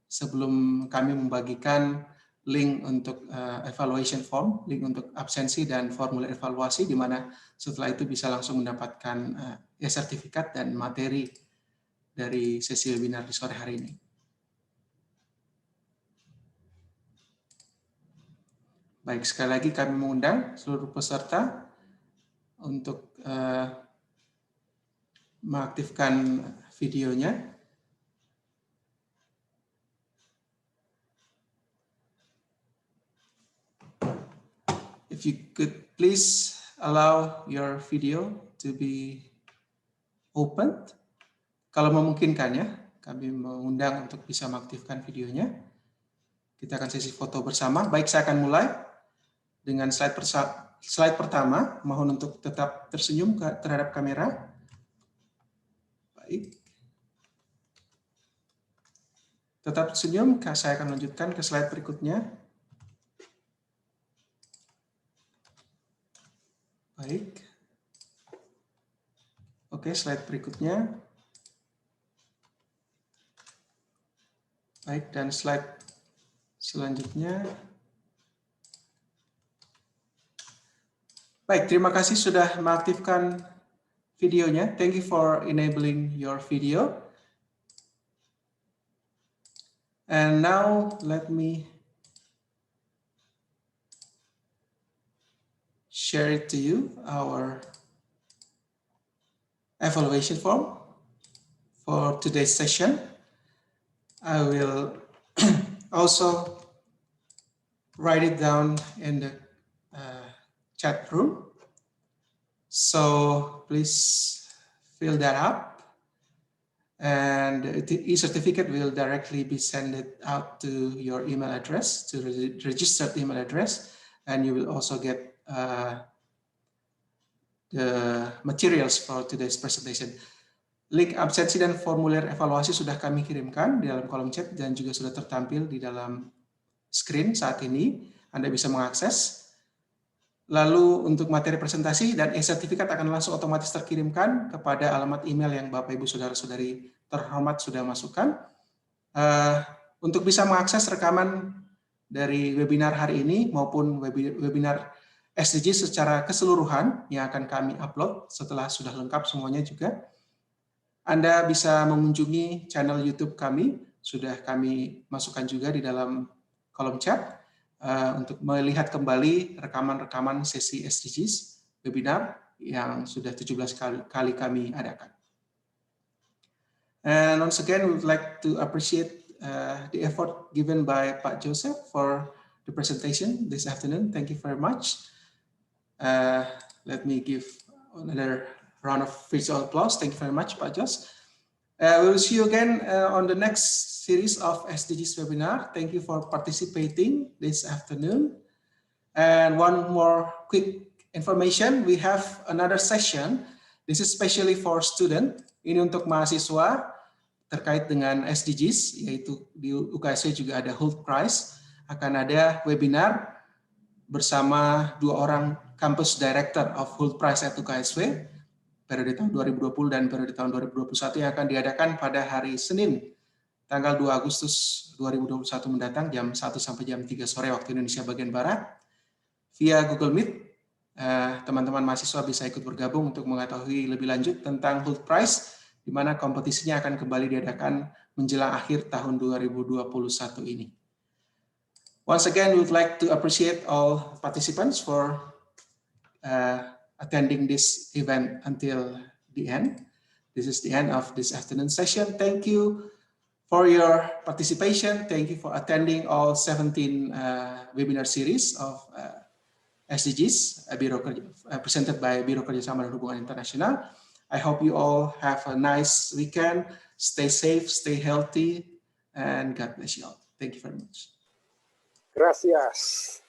sebelum kami membagikan link untuk evaluation form, link untuk absensi dan formulir evaluasi, di mana setelah itu bisa langsung mendapatkan sertifikat dan materi dari sesi webinar di sore hari ini. Baik, sekali lagi kami mengundang seluruh peserta untuk mengaktifkan videonya. If you could please allow your video to be opened. Kalau memungkinkan ya, kami mengundang untuk bisa mengaktifkan videonya. Kita akan sesi foto bersama. Baik, saya akan mulai dengan slide pertama. Mohon untuk tetap tersenyum terhadap kamera. Baik. Tetap tersenyum, saya akan lanjutkan ke slide berikutnya. Baik. Oke, slide berikutnya. Baik, dan slide selanjutnya. Baik, terima kasih sudah mengaktifkan videonya. Thank you for enabling your video. And now let me share it to you, our evaluation form for today's session. I will also write it down in the chat room. So please fill that up. And the e-certificate will directly be sent out to your email address, to the registered email address. And you will also get the materials for today's presentation. Link absensi dan formulir evaluasi sudah kami kirimkan di dalam kolom chat dan juga sudah tertampil di dalam screen saat ini. Anda bisa mengakses. Lalu untuk materi presentasi dan e-sertifikat akan langsung otomatis terkirimkan kepada alamat email yang Bapak Ibu Saudara-saudari terhormat sudah masukkan. Untuk bisa mengakses rekaman dari webinar hari ini maupun webinar SDGs secara keseluruhan yang akan kami upload setelah sudah lengkap semuanya juga, Anda bisa mengunjungi channel YouTube kami, sudah kami masukkan juga di dalam kolom chat, untuk melihat kembali rekaman-rekaman sesi SDGs webinar yang sudah 17 kali kami adakan. And once again, we would like to appreciate the effort given by Pak Joseph for the presentation this afternoon. Thank you very much. Let me give another round of virtual applause. Thank you very much, Pak Jos. We will see you again on the next series of SDGs webinar. Thank you for participating this afternoon. And one more quick information, we have another session. This is especially for student. Ini untuk mahasiswa terkait dengan SDGs, yaitu di UKSW juga ada Hult Prize. Akan ada webinar bersama 2 orang Campus Director of Hult Prize at UKSW, periode tahun 2020 dan periode tahun 2021 yang akan diadakan pada hari Senin, tanggal 2 Agustus 2021 mendatang jam 1 sampai jam 3 sore waktu Indonesia bagian Barat. Via Google Meet, teman-teman mahasiswa bisa ikut bergabung untuk mengetahui lebih lanjut tentang Hult Prize, di mana kompetisinya akan kembali diadakan menjelang akhir tahun 2021 ini. Once again, we would like to appreciate all participants for attending this event until the end. This is the end of this afternoon session. Thank you for your participation. Thank you for attending all 17 webinar series of SDGs, presented by Biro Kerjasama dan Hubungan Internasional. I hope you all have a nice weekend. Stay safe, stay healthy, and God bless you all. Thank you very much. Gracias.